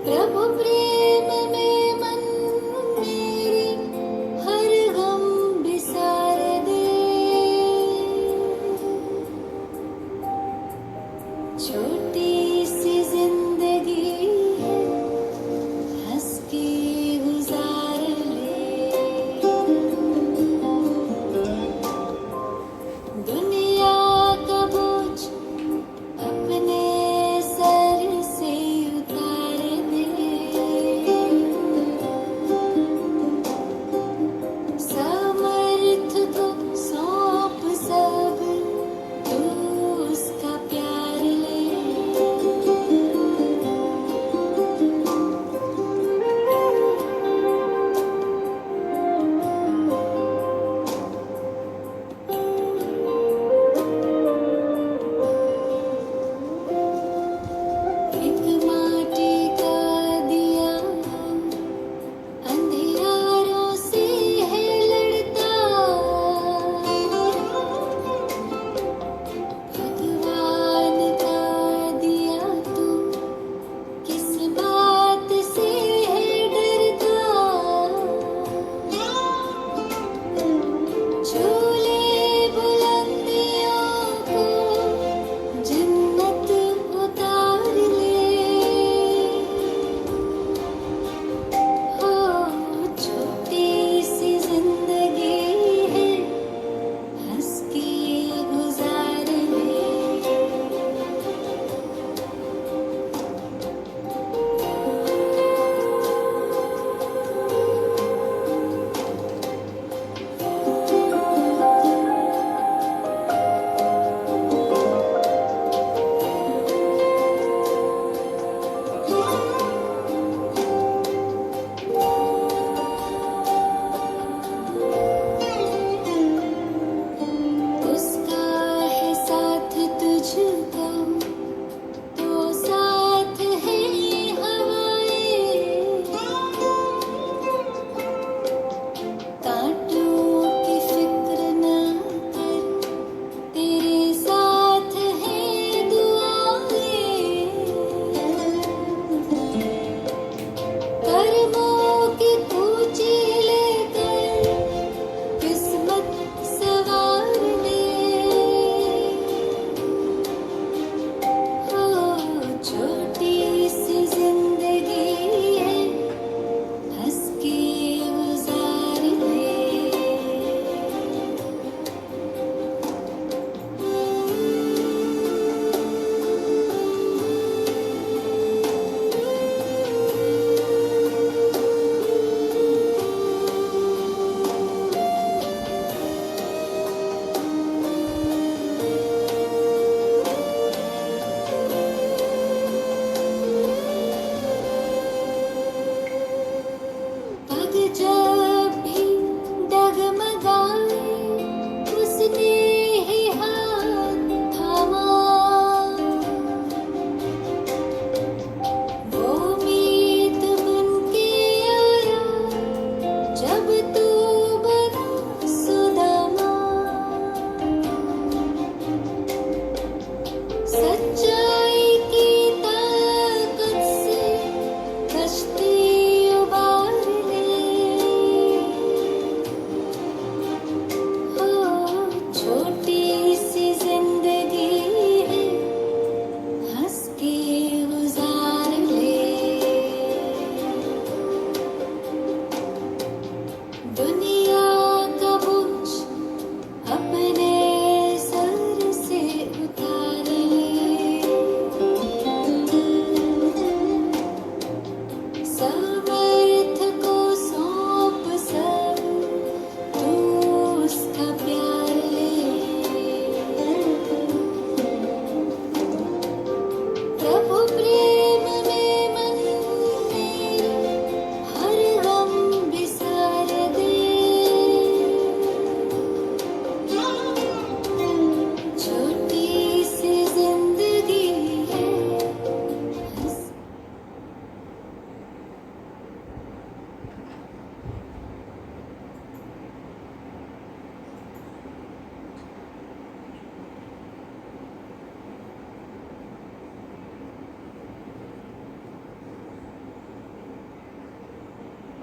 प्रभु प्रेम में मन मेरे हर गम बिसार दे। छोटी सी जिंदगी है, हंस के गुजार ले। दुनिया का बोझ अपने सर से उतार दे।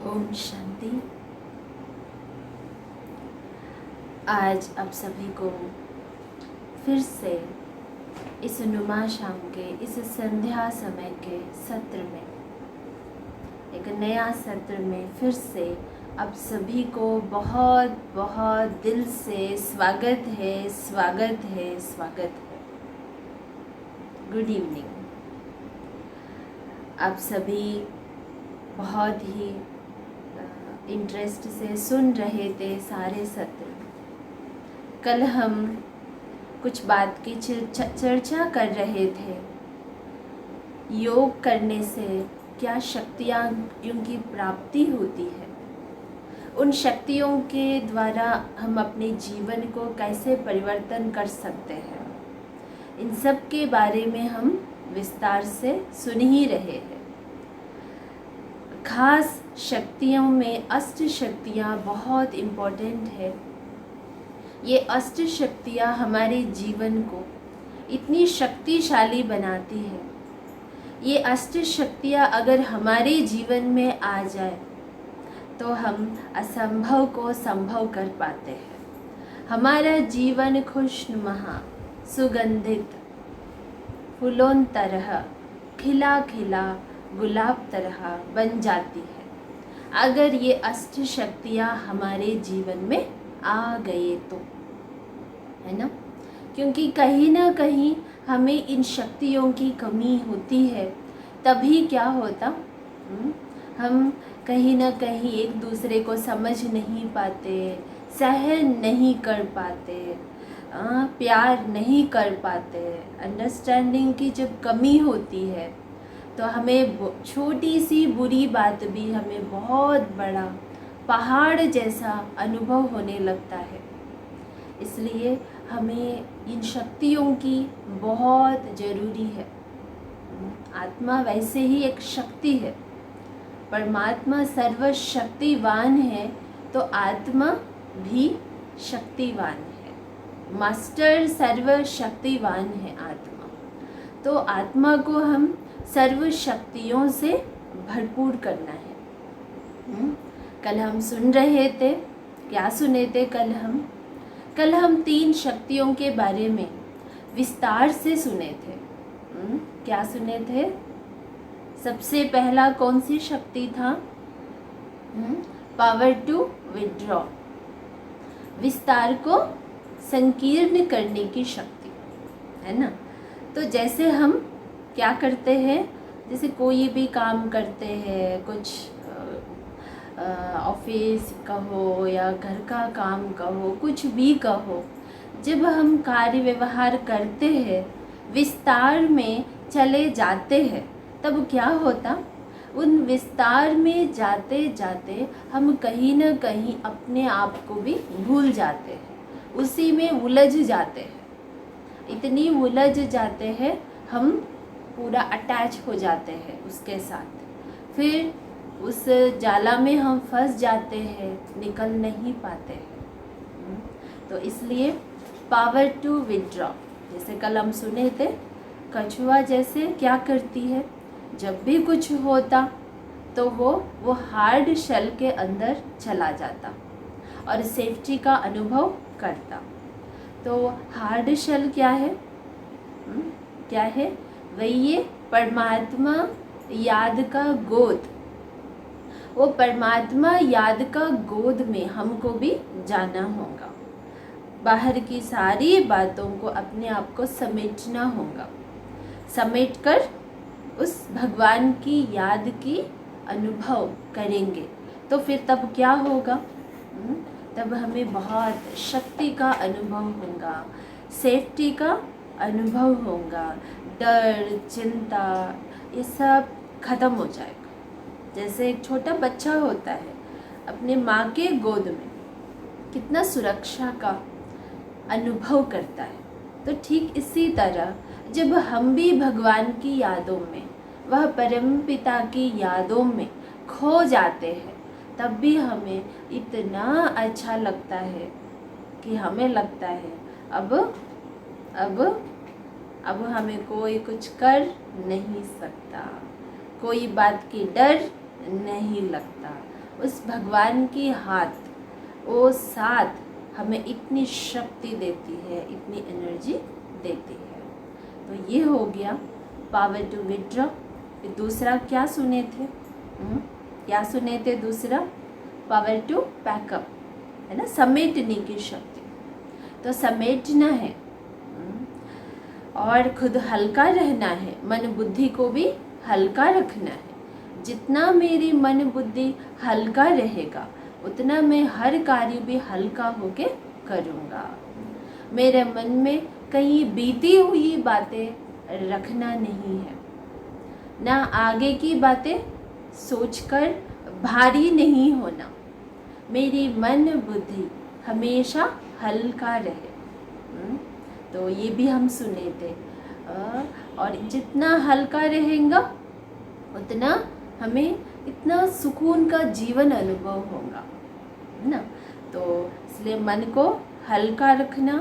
ओम शांति। आज आप सभी को फिर से इस नुमा शाम के, इस संध्या समय के सत्र में, एक नया सत्र में फिर से आप सभी को बहुत बहुत दिल से स्वागत है, स्वागत है, स्वागत है। Good evening. आप सभी बहुत ही इंटरेस्ट से सुन रहे थे सारे सत्र। कल हम कुछ बात की चर्चा कर रहे थे। योग करने से क्या शक्तियाँ की प्राप्ति होती है, उन शक्तियों के द्वारा हम अपने जीवन को कैसे परिवर्तन कर सकते हैं, इन सब के बारे में हम विस्तार से सुन ही रहे हैं। खास शक्तियों में अष्ट शक्तियाँ बहुत इम्पोर्टेंट है। ये अष्ट शक्तियाँ हमारे जीवन को इतनी शक्तिशाली बनाती है। ये अष्ट शक्तियाँ अगर हमारे जीवन में आ जाए तो हम असंभव को संभव कर पाते हैं। हमारा जीवन खुशनुमा, सुगंधित फूलों तरह खिला खिला गुलाब तरह बन जाती है अगर ये अष्ट शक्तियाँ हमारे जीवन में आ गए तो, है ना। क्योंकि कहीं ना कहीं हमें इन शक्तियों की कमी होती है। तभी क्या होता, हम कहीं ना कहीं एक दूसरे को समझ नहीं पाते, सहन नहीं कर पाते, प्यार नहीं कर पाते। अंडरस्टैंडिंग की जब कमी होती है तो हमें छोटी सी बुरी बात भी हमें बहुत बड़ा पहाड़ जैसा अनुभव होने लगता है। इसलिए हमें इन शक्तियों की बहुत ज़रूरी है। आत्मा वैसे ही एक शक्ति है। परमात्मा सर्वशक्तिवान है तो आत्मा भी शक्तिवान है। मास्टर सर्वशक्तिवान है आत्मा। तो आत्मा को हम सर्व शक्तियों से भरपूर करना है। कल हम सुन रहे थे, क्या सुने थे कल हम 3 शक्तियों के बारे में विस्तार से सुने थे। क्या सुने थे? सबसे पहला कौन सी शक्ति था? पावर टू विड्रॉ, विस्तार को संकीर्ण करने की शक्ति, है ना। तो जैसे हम क्या करते हैं, जैसे कोई भी काम करते हैं, कुछ ऑफिस कहो या घर का काम कहो, कुछ भी कहो, जब हम कार्य व्यवहार करते हैं, विस्तार में चले जाते हैं, तब क्या होता, उन विस्तार में जाते जाते हम कहीं ना कहीं अपने आप को भी भूल जाते हैं, उसी में उलझ जाते हैं। इतनी उलझ जाते हैं, हम पूरा अटैच हो जाते हैं उसके साथ। फिर उस जाला में हम फंस जाते हैं, निकल नहीं पाते हैं। तो इसलिए पावर टू विड्रॉ, जैसे कल हम सुने थे, कछुआ जैसे क्या करती है, जब भी कुछ होता तो वो हार्ड शेल के अंदर चला जाता और सेफ्टी का अनुभव करता। तो हार्ड शेल क्या है? क्या है? वही ये परमात्मा याद का गोद। वो परमात्मा याद का गोद में हमको भी जाना होगा। बाहर की सारी बातों को, अपने आप को समेटना होगा। समेट कर उस भगवान की याद की अनुभव करेंगे तो फिर तब क्या होगा? तब हमें बहुत शक्ति का अनुभव होगा, सेफ्टी का अनुभव होगा, डर, चिंता, ये सब ख़त्म हो जाएगा। जैसे एक छोटा बच्चा होता है अपने माँ के गोद में, कितना सुरक्षा का अनुभव करता है। तो ठीक इसी तरह जब हम भी भगवान की यादों में, वह परम पिता की यादों में खो जाते हैं, तब भी हमें इतना अच्छा लगता है कि हमें लगता है अब हमें कोई कुछ कर नहीं सकता, कोई बात की डर नहीं लगता, उस भगवान की हाथ वो साथ हमें इतनी शक्ति देती है, इतनी एनर्जी देती है। तो ये हो गया पावर टू विड्रॉ। फिर दूसरा क्या सुने थे? क्या सुने थे दूसरा? पावर टू पैकअप, है ना, समेटने की शक्ति। तो समेटना है और खुद हल्का रहना है, मन बुद्धि को भी हल्का रखना है। जितना मेरी मन बुद्धि हल्का रहेगा उतना मैं हर कार्य भी हल्का होके करूँगा। मेरे मन में कहीं बीती हुई बातें रखना नहीं है, ना आगे की बातें सोचकर भारी नहीं होना। मेरी मन बुद्धि हमेशा हल्का रहे। तो ये भी हम सुने थे। और जितना हल्का रहेगा उतना हमें इतना सुकून का जीवन अनुभव होगा, है ना। तो इसलिए मन को हल्का रखना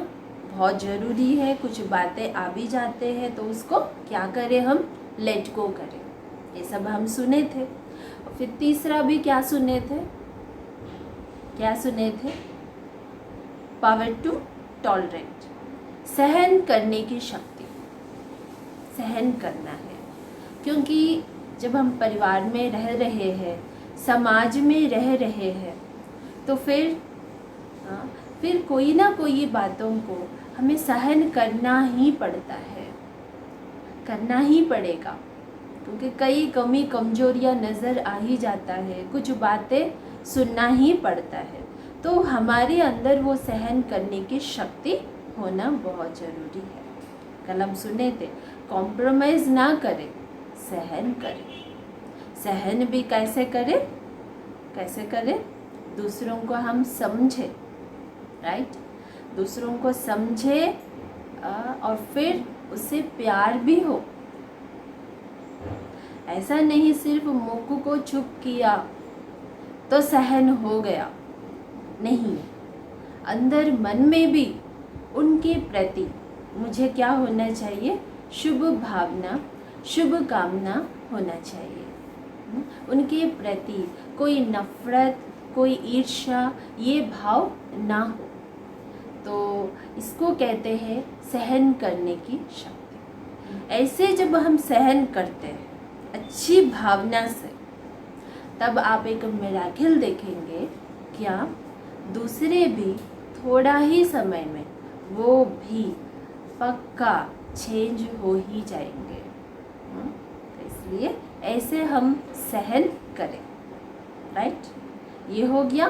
बहुत ज़रूरी है। कुछ बातें आ भी जाते हैं तो उसको क्या करें, हम लेट गो करें। ये सब हम सुने थे। और फिर तीसरा भी क्या सुने थे? क्या सुने थे? पावर टू टॉलरेट, सहन करने की शक्ति। सहन करना है, क्योंकि जब हम परिवार में रह रहे हैं, समाज में रह रहे हैं, तो फिर कोई ना कोई बातों को हमें सहन करना ही पड़ता है, करना ही पड़ेगा। क्योंकि कई कमी कमजोरियां नज़र आ ही जाता है, कुछ बातें सुनना ही पड़ता है। तो हमारे अंदर वो सहन करने की शक्ति होना बहुत ज़रूरी है। कल हम सुने थे, कॉम्प्रोमाइज़ ना करें, सहन करें। सहन भी कैसे करें? कैसे करें? दूसरों को हम समझें, राइट। दूसरों को समझे और फिर उससे प्यार भी हो। ऐसा नहीं सिर्फ मुख को चुप किया तो सहन हो गया, नहीं। अंदर मन में भी उनके प्रति मुझे क्या होना चाहिए? शुभ भावना, शुभ कामना होना चाहिए। उनके प्रति कोई नफरत, कोई ईर्ष्या, ये भाव ना हो। तो इसको कहते हैं सहन करने की शक्ति। ऐसे जब हम सहन करते हैं अच्छी भावना से, तब आप एक मिराकिल देखेंगे। क्या? दूसरे भी थोड़ा ही समय में वो भी पक्का चेंज हो ही जाएंगे। तो इसलिए ऐसे हम सहन करें, राइट। ये हो गया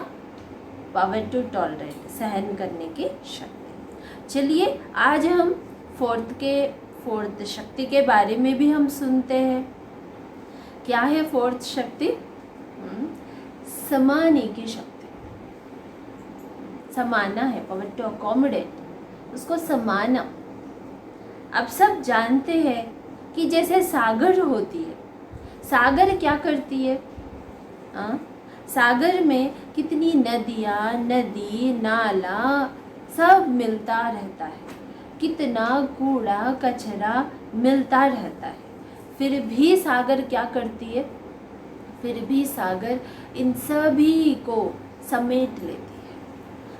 पावर टू टॉलरेट, सहन करने की शक्ति। चलिए आज हम फोर्थ शक्ति के बारे में भी हम सुनते हैं। क्या है फोर्थ शक्ति? समाने की शक्ति। समाना है, पावर टू अकोमोडेट, उसको समाना। अब सब जानते हैं कि जैसे सागर होती है, सागर क्या करती है? सागर में कितनी नदियाँ, नदी नाला सब मिलता रहता है, कितना कूड़ा कचरा मिलता रहता है। फिर भी सागर क्या करती है? फिर भी सागर इन सभी को समेट लेती है,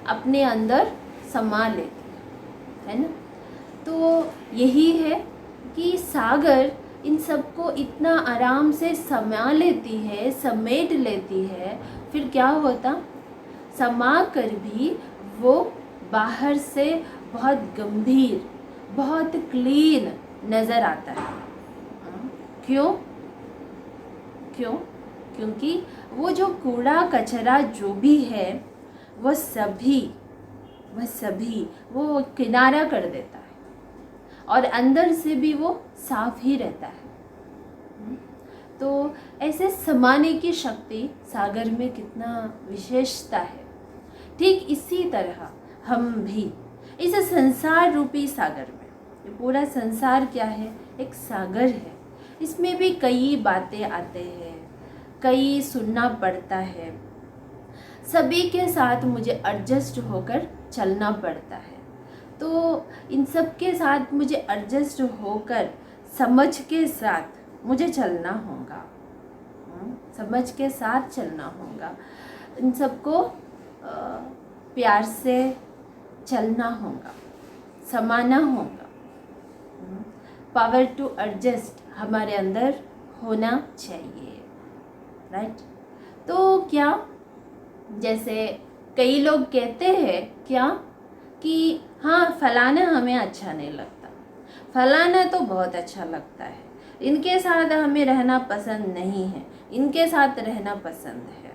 अपने अंदर समा लेती है ना। तो यही है कि सागर इन सबको इतना आराम से समा लेती है, समेट लेती है। फिर क्या होता? समा कर भी वो बाहर से बहुत गंभीर, बहुत क्लीन नज़र आता है। क्यों? क्योंकि वो जो कूड़ा कचरा जो भी है वह सभी वो किनारा कर देता है और अंदर से भी वो साफ ही रहता है। तो ऐसे समाने की शक्ति सागर में कितना विशेषता है। ठीक इसी तरह हम भी इस संसार रूपी सागर में, ये पूरा संसार क्या है? एक सागर है। इसमें भी कई बातें आते हैं, कई सुनना पड़ता है, सभी के साथ मुझे एडजस्ट होकर चलना पड़ता है। तो इन सब के साथ मुझे एडजस्ट होकर समझ के साथ मुझे चलना होगा। समझ के साथ चलना होगा, इन सबको प्यार से चलना होगा, समाना होगा। पावर टू एडजस्ट हमारे अंदर होना चाहिए, राइट। तो क्या, जैसे कई लोग कहते हैं क्या कि हाँ फलाना हमें अच्छा नहीं लगता, फलाना तो बहुत अच्छा लगता है, इनके साथ हमें रहना पसंद नहीं है, इनके साथ रहना पसंद है,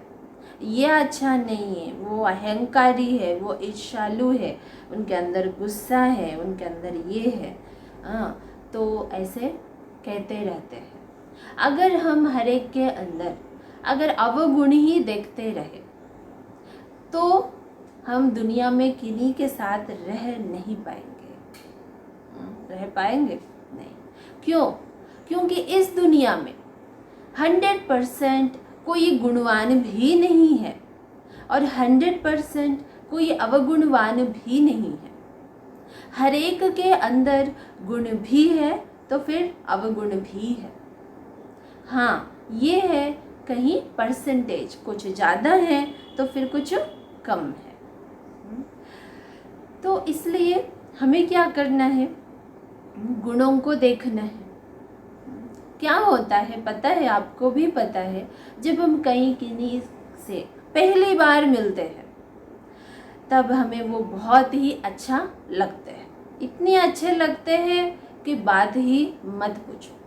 ये अच्छा नहीं है, वो अहंकारी है, वो ईर्ष्यालु है, उनके अंदर गुस्सा है, उनके अंदर ये है। तो ऐसे कहते रहते हैं। अगर हम हर एक के अंदर अगर अवगुण ही देखते रहे तो हम दुनिया में किन्हीं के साथ रह नहीं पाएंगे। रह पाएंगे नहीं। क्यों? क्योंकि इस दुनिया में 100% कोई गुणवान भी नहीं है और 100% कोई अवगुणवान भी नहीं है। हर एक के अंदर गुण भी है तो फिर अवगुण भी है। हाँ, ये है कहीं परसेंटेज, कुछ ज़्यादा है तो फिर कुछ कम है। तो इसलिए हमें क्या करना है? गुणों को देखना है। क्या होता है पता है, आपको भी पता है, जब हम कहीं किन्हीं से पहली बार मिलते हैं तब हमें वो बहुत ही अच्छा लगते हैं, इतने अच्छे लगते हैं कि बात ही मत पूछो।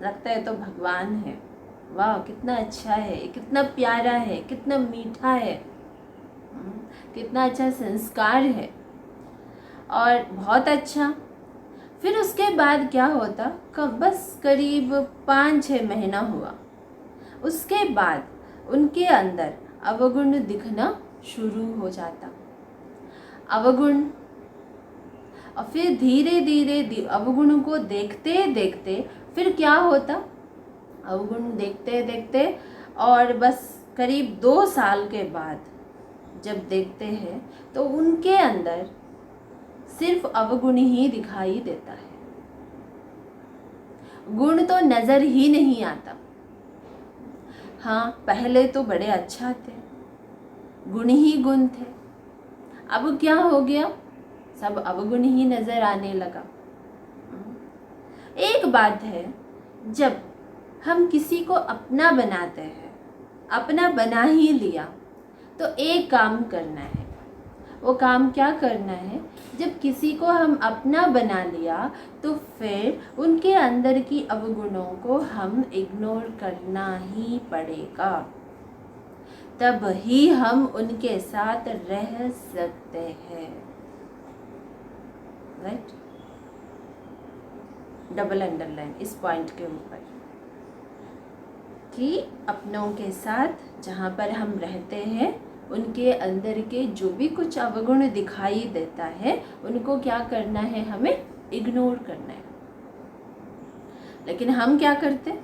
लगता है तो भगवान है, वाह कितना अच्छा है, कितना प्यारा है, कितना मीठा है, कितना अच्छा संस्कार है और बहुत अच्छा। फिर उसके बाद क्या होता, बस करीब 5-6 महीना हुआ, उसके बाद उनके अंदर अवगुण दिखना शुरू हो जाता, अवगुण। और फिर धीरे धीरे अवगुण को देखते देखते फिर क्या होता, अवगुण देखते देखते और बस करीब 2 साल के बाद जब देखते हैं तो उनके अंदर सिर्फ अवगुण ही दिखाई देता है, गुण तो नज़र ही नहीं आता। हाँ, पहले तो बड़े अच्छा थे, गुण ही गुण थे, अब क्या हो गया, सब अवगुण ही नज़र आने लगा। एक बात है, जब हम किसी को अपना बनाते हैं, अपना बना ही लिया तो एक काम करना है। वो काम क्या करना है? जब किसी को हम अपना बना लिया तो फिर उनके अंदर की अवगुणों को हम इग्नोर करना ही पड़ेगा, तब ही हम उनके साथ रह सकते हैं, राइट। डबल अंडरलाइन इस पॉइंट के ऊपर कि अपनों के साथ जहाँ पर हम रहते हैं उनके अंदर के जो भी कुछ अवगुण दिखाई देता है उनको क्या करना है, हमें इग्नोर करना है। लेकिन हम क्या करते,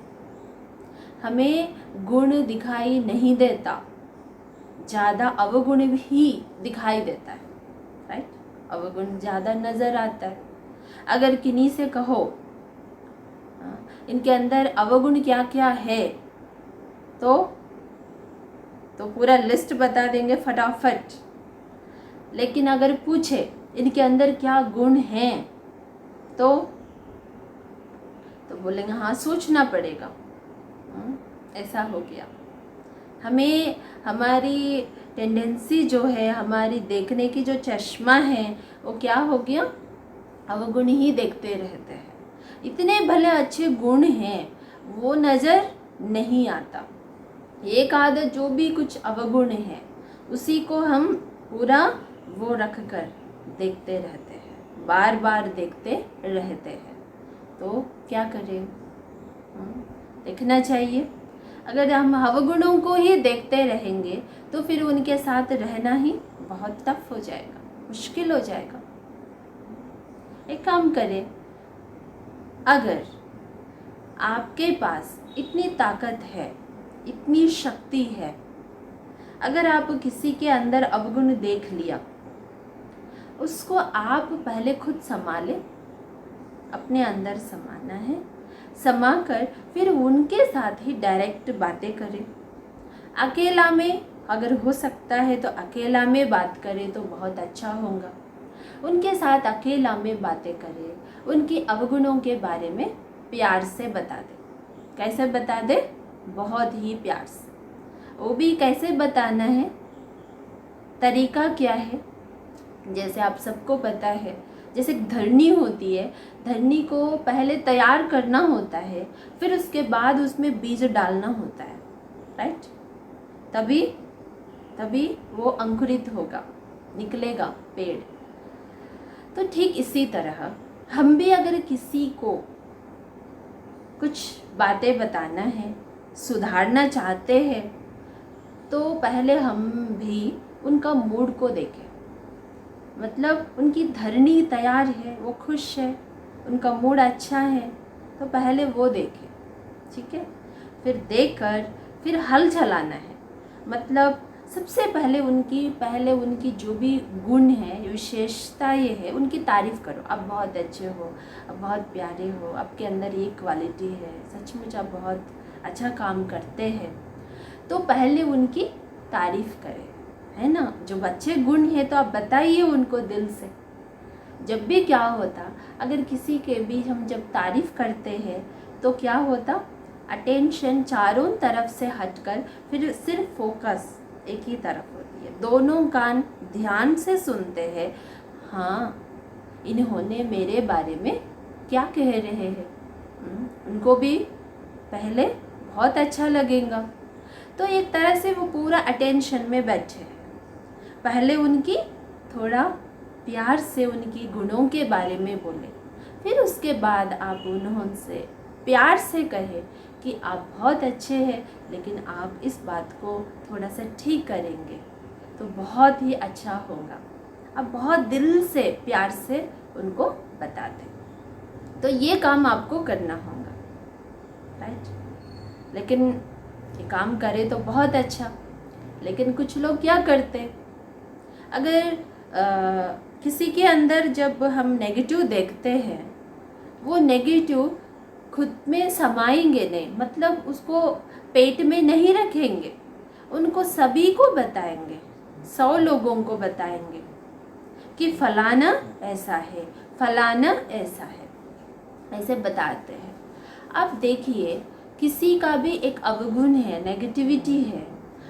हमें गुण दिखाई नहीं देता, ज़्यादा अवगुण भी दिखाई देता है, राइट। अवगुण ज़्यादा नज़र आता है। अगर किन्हीं से कहो इनके अंदर अवगुण क्या क्या है तो पूरा लिस्ट बता देंगे फटाफट। लेकिन अगर पूछे इनके अंदर क्या गुण हैं तो बोलेंगे हाँ सोचना पड़ेगा। ऐसा हो गया। हमें हमारी टेंडेंसी जो है, हमारी देखने की जो चश्मा है वो क्या हो गया, अवगुण ही देखते रहते हैं। इतने भले अच्छे गुण हैं वो नज़र नहीं आता। एक आदत जो भी कुछ अवगुण है उसी को हम पूरा वो रख कर देखते रहते हैं, बार बार देखते रहते हैं। तो क्या करें, देखना चाहिए। अगर हम अवगुणों को ही देखते रहेंगे तो फिर उनके साथ रहना ही बहुत टफ हो जाएगा, मुश्किल हो जाएगा। एक काम करें, अगर आपके पास इतनी ताकत है, इतनी शक्ति है, अगर आप किसी के अंदर अवगुण देख लिया, उसको आप पहले खुद संभालें, अपने अंदर समाना है, समा कर फिर उनके साथ ही डायरेक्ट बातें करें। अकेला में अगर हो सकता है तो अकेला में बात करें तो बहुत अच्छा होगा। उनके साथ अकेला में बातें करें, उनकी अवगुणों के बारे में प्यार से बता दें। कैसे बता दें? बहुत ही प्यार से। वो भी कैसे बताना है, तरीका क्या है? जैसे आप सबको पता है, जैसे धरनी होती है, धरनी को पहले तैयार करना होता है, फिर उसके बाद उसमें बीज डालना होता है, राइट? तभी तभी वो अंकुरित होगा, निकलेगा पेड़। तो ठीक इसी तरह हम भी अगर किसी को कुछ बातें बताना है, सुधारना चाहते हैं, तो पहले हम भी उनका मूड को देखें। मतलब उनकी धरनी तैयार है, वो खुश है, उनका मूड अच्छा है, तो पहले वो देखें, ठीक है? फिर देखकर फिर हल चलाना है। मतलब सबसे पहले उनकी जो भी गुण है, विशेषता ये है, उनकी तारीफ़ करो। आप बहुत अच्छे हो, आप बहुत प्यारे हो, आपके अंदर ये क्वालिटी है, सचमुच आप बहुत अच्छा काम करते हैं। तो पहले उनकी तारीफ़ करें, है ना? जो अच्छे गुण है तो आप बताइए उनको दिल से। जब भी क्या होता, अगर किसी के बीच हम जब तारीफ़ करते हैं तो क्या होता, अटेंशन चारों तरफ से हटकर फिर सिर्फ फोकस एक ही तरफ होती है। दोनों कान ध्यान से सुनते हैं, हाँ इन्होंने मेरे बारे में क्या कह रहे हैं। उनको भी पहले बहुत अच्छा लगेगा। तो एक तरह से वो पूरा अटेंशन में बैठे हैं। पहले उनकी थोड़ा प्यार से उनकी गुणों के बारे में बोले, फिर उसके बाद आप उनसे प्यार से कहें कि आप बहुत अच्छे हैं, लेकिन आप इस बात को थोड़ा सा ठीक करेंगे तो बहुत ही अच्छा होगा। आप बहुत दिल से प्यार से उनको बता दें। तो ये काम आपको करना होगा, राइट? लेकिन ये काम करे तो बहुत अच्छा, लेकिन कुछ लोग क्या करते, अगर किसी के अंदर जब हम नेगेटिव देखते हैं, वो नेगेटिव खुद में समाएंगे नहीं, मतलब उसको पेट में नहीं रखेंगे, उनको सभी को बताएंगे, 100 लोगों को बताएंगे कि फलाना ऐसा है, फलाना ऐसा है, ऐसे बताते हैं। अब देखिए, किसी का भी एक अवगुण है, नेगेटिविटी है,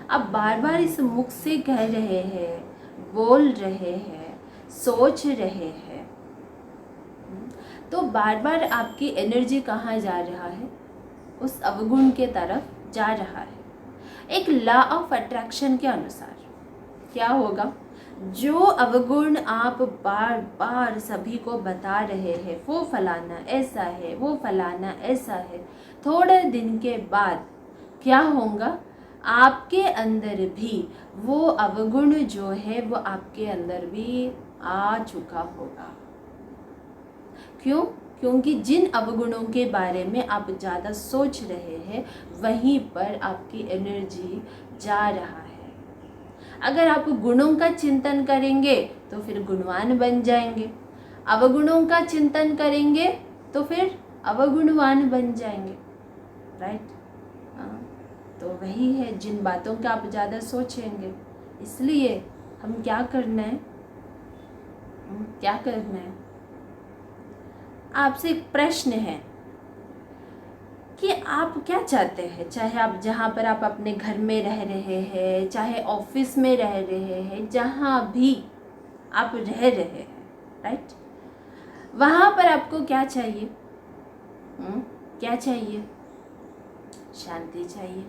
अब बार बार इस मुख से कह रहे हैं, बोल रहे हैं, सोच रहे हैं, तो बार बार आपकी एनर्जी कहाँ जा रहा है? उस अवगुण के तरफ जा रहा है। एक लॉ ऑफ अट्रैक्शन के अनुसार क्या होगा, जो अवगुण आप बार बार सभी को बता रहे हैं, वो फलाना ऐसा है, वो फलाना ऐसा है, थोड़े दिन के बाद क्या होगा, आपके अंदर भी वो अवगुण जो है वो आपके अंदर भी आ चुका होगा। क्यों? क्योंकि जिन अवगुणों के बारे में आप ज़्यादा सोच रहे हैं, वहीं पर आपकी एनर्जी जा रहा है। अगर आप गुणों का चिंतन करेंगे तो फिर गुणवान बन जाएंगे, अवगुणों का चिंतन करेंगे तो फिर अवगुणवान बन जाएंगे, राइट? तो वही है, जिन बातों का आप ज़्यादा सोचेंगे। इसलिए हम क्या करना है, क्या करना है, आपसे एक प्रश्न है कि आप क्या चाहते हैं। चाहे आप जहाँ पर आप अपने घर में रह रहे हैं, चाहे ऑफिस में रह रहे हैं, जहाँ भी आप रह रहे हैं, राइट? वहाँ पर आपको क्या चाहिए? क्या चाहिए? शांति चाहिए,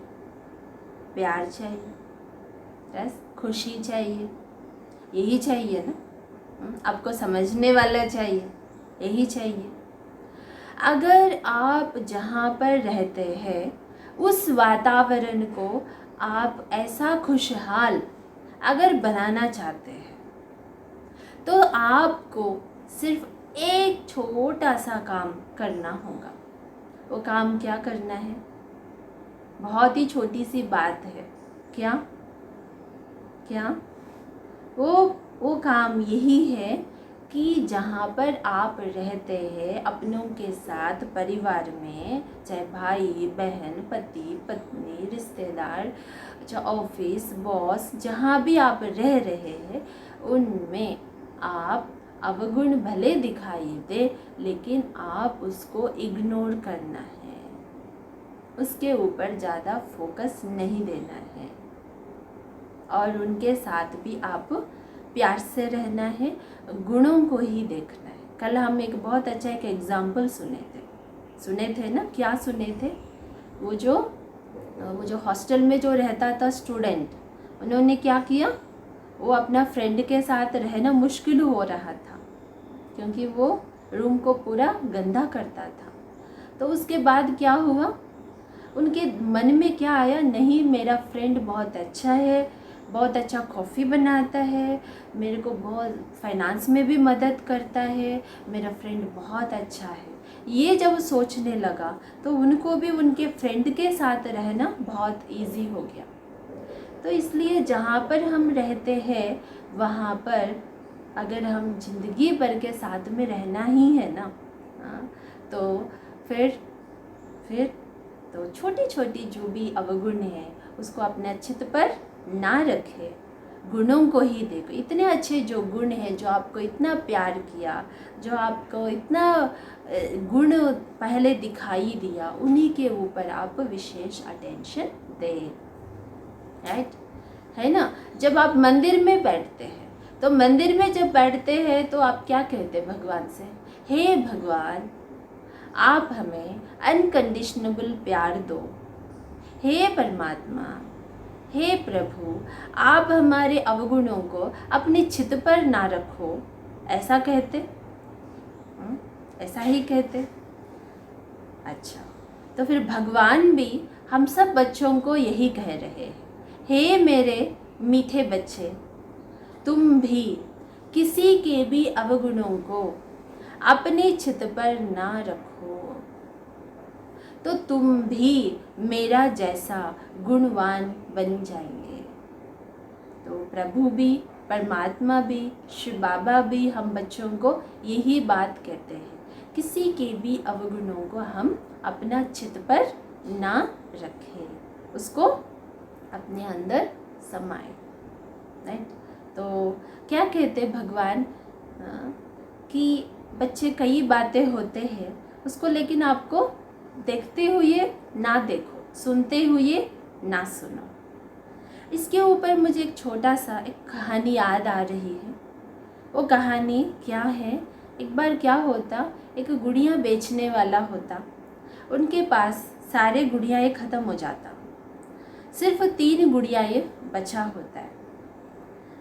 प्यार चाहिए, बस खुशी चाहिए, यही चाहिए ना? आपको समझने वाला चाहिए, यही चाहिए। अगर आप जहाँ पर रहते हैं उस वातावरण को आप ऐसा खुशहाल अगर बनाना चाहते हैं, तो आपको सिर्फ एक छोटा सा काम करना होगा। वो काम क्या करना है? बहुत ही छोटी सी बात है। क्या? क्या? वो काम यही है कि जहाँ पर आप रहते हैं अपनों के साथ, परिवार में, चाहे भाई बहन, पति पत्नी, रिश्तेदार, अच्छा ऑफिस, बॉस, जहाँ भी आप रह रहे हैं उनमें आप अवगुण भले दिखाई दे, लेकिन आप उसको इग्नोर करना है, उसके ऊपर ज़्यादा फोकस नहीं देना है और उनके साथ भी आप प्यार से रहना है, गुणों को ही देखना है। कल हम एक बहुत अच्छा एक एग्जाम्पल सुने थे ना, क्या सुने थे? वो जो हॉस्टल में जो रहता था स्टूडेंट, उन्होंने क्या किया, वो अपना फ्रेंड के साथ रहना मुश्किल हो रहा था क्योंकि वो रूम को पूरा गंदा करता था। तो उसके बाद क्या हुआ, उनके मन में क्या आया, नहीं मेरा फ्रेंड बहुत अच्छा है, बहुत अच्छा कॉफ़ी बनाता है, मेरे को बहुत फाइनेंस में भी मदद करता है, मेरा फ्रेंड बहुत अच्छा है। ये जब सोचने लगा तो उनको भी उनके फ्रेंड के साथ रहना बहुत इजी हो गया। तो इसलिए जहाँ पर हम रहते हैं वहाँ पर अगर हम जिंदगी भर के साथ में रहना ही है ना, तो फिर तो छोटी छोटी जो भी अवगुण है उसको अपने चित्त पर ना रखे, गुणों को ही देखो। इतने अच्छे जो गुण है, जो आपको इतना प्यार किया, जो आपको इतना गुण पहले दिखाई दिया, उन्हीं के ऊपर आप विशेष अटेंशन दें, राइट? है ना? जब आप मंदिर में बैठते हैं तो मंदिर में जब बैठते हैं तो आप क्या कहते हैं भगवान से? हे भगवान, आप हमें अनकंडीशनेबल प्यार दो। हे परमात्मा, हे प्रभु, आप हमारे अवगुणों को अपनी चित पर ना रखो। ऐसा कहते? ऐसा ही कहते? अच्छा, तो फिर भगवान भी हम सब बच्चों को यही कह रहे हैं, हे मेरे मीठे बच्चे, तुम भी किसी के भी अवगुणों को अपनी चित पर ना रखो, तो तुम भी मेरा जैसा गुणवान बन जाएंगे। तो प्रभु भी, परमात्मा भी, शिव बाबा भी हम बच्चों को यही बात कहते हैं, किसी के भी अवगुणों को हम अपना चित्त पर ना रखें, उसको अपने अंदर समाए, राइट? तो क्या कहते भगवान कि बच्चे कई बातें होते हैं उसको, लेकिन आपको देखते हुए ना देखो, सुनते हुए ना सुनो। इसके ऊपर मुझे एक छोटा सा एक कहानी याद आ रही है। वो कहानी क्या है, एक बार क्या होता, एक गुड़िया बेचने वाला होता, उनके पास सारे गुड़ियाएँ ख़त्म हो जाता, सिर्फ 3 गुड़ियाएँ बचा होता है।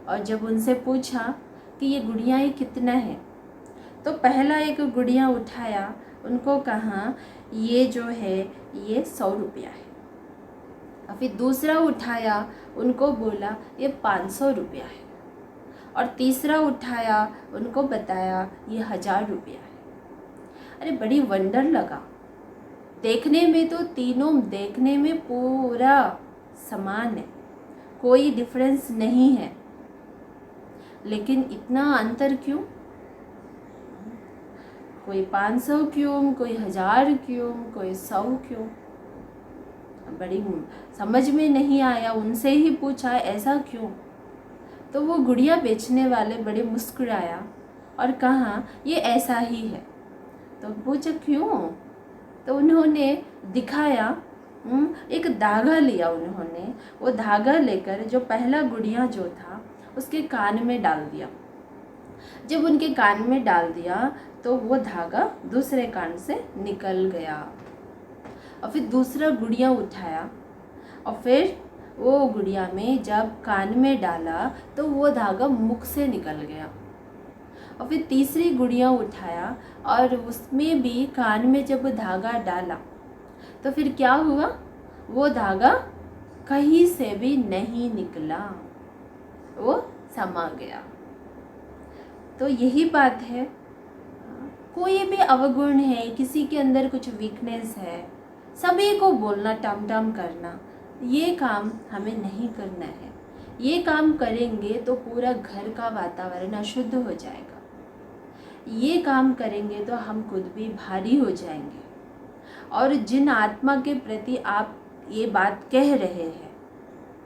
और जब उनसे पूछा कि ये गुड़ियाएँ कितना है, तो पहला एक गुड़िया उठाया, उनको कहा ये जो है ये 100 रुपया है। और फिर दूसरा उठाया, उनको बोला ये 500 रुपया है। और तीसरा उठाया, उनको बताया ये 1000 रुपया है। अरे बड़ी वंडर लगा, देखने में तो तीनों देखने में पूरा समान है, कोई डिफरेंस नहीं है, लेकिन इतना अंतर क्यों? कोई 500 क्यों, कोई 1000 क्यों, कोई 100 क्यों? बड़ी समझ में नहीं आया, उनसे ही पूछा ऐसा क्यों? तो वो गुड़िया बेचने वाले बड़े मुस्कुराया और कहा ये ऐसा ही है। तो पूछा क्यों? तो उन्होंने दिखाया, एक धागा लिया उन्होंने, वो धागा लेकर जो पहला गुड़िया जो था उसके कान में डाल दिया। जब उनके कान में डाल दिया तो वो धागा दूसरे कान से निकल गया। और फिर दूसरा गुड़िया उठाया और फिर वो गुड़िया में जब कान में डाला तो वो धागा मुख से निकल गया। और फिर तीसरी गुड़िया उठाया और उसमें भी कान में जब धागा डाला तो फिर क्या हुआ, वो धागा कहीं से भी नहीं निकला, वो समा गया। तो यही बात है, कोई भी अवगुण है, किसी के अंदर कुछ वीकनेस है, सभी को बोलना, टम टम करना, ये काम हमें नहीं करना है। ये काम करेंगे तो पूरा घर का वातावरण अशुद्ध हो जाएगा। ये काम करेंगे तो हम खुद भी भारी हो जाएंगे, और जिन आत्मा के प्रति आप ये बात कह रहे हैं,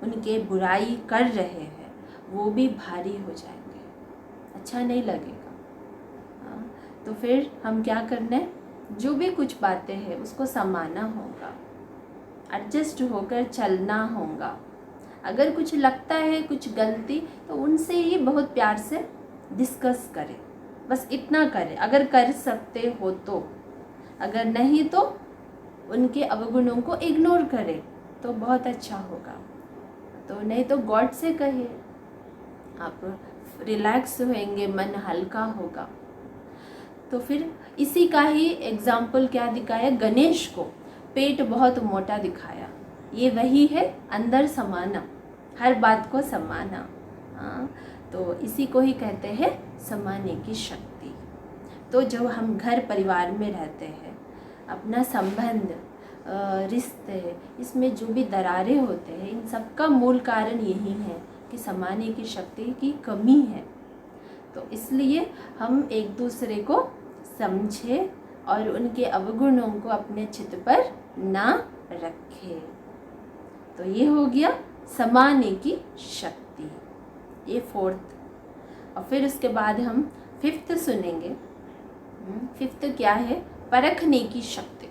उनके बुराई कर रहे हैं, वो भी भारी हो जाएंगे, अच्छा नहीं लगेगा। हाँ, तो फिर हम क्या करना है, जो भी कुछ बातें हैं उसको समाना होगा, एडजस्ट होकर चलना होगा। अगर कुछ लगता है कुछ गलती, तो उनसे ही बहुत प्यार से डिस्कस करें, बस इतना करें अगर कर सकते हो तो। अगर नहीं तो उनके अवगुणों को इग्नोर करें तो बहुत अच्छा होगा। तो नहीं तो गॉड से कहिए, आप रिलैक्स होएंगे, मन हल्का होगा। तो फिर इसी का ही एग्जाम्पल क्या दिखाया, गणेश को पेट बहुत मोटा दिखाया, ये वही है अंदर समाना, हर बात को समाना। हाँ, तो इसी को ही कहते हैं समाने की शक्ति। तो जब हम घर परिवार में रहते हैं, अपना संबंध, रिश्ते, इसमें जो भी दरारें होते हैं, इन सब का मूल कारण यही है कि समाने की शक्ति की कमी है। तो इसलिए हम एक दूसरे को समझें और उनके अवगुणों को अपने चित्त पर ना रखें। तो ये हो गया समाने की शक्ति, ये फोर्थ। और फिर उसके बाद हम फिफ्थ सुनेंगे। फिफ्थ क्या है, परखने की शक्ति,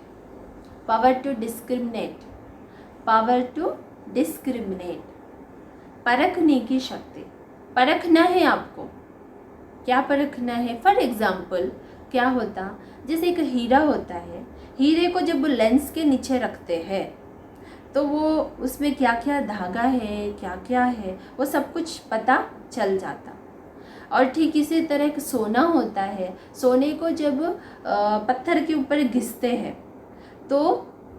power to discriminate, power to discriminate, परखने की शक्ति। परखना है आपको, क्या परखना है, फॉर एग्जाम्पल क्या होता, जैसे एक हीरा होता है, हीरे को जब लेंस के नीचे रखते हैं तो वो उसमें क्या क्या धागा है, क्या क्या है, वो सब कुछ पता चल जाता। और ठीक इसी तरह एक सोना होता है, सोने को जब पत्थर के ऊपर घिसते हैं तो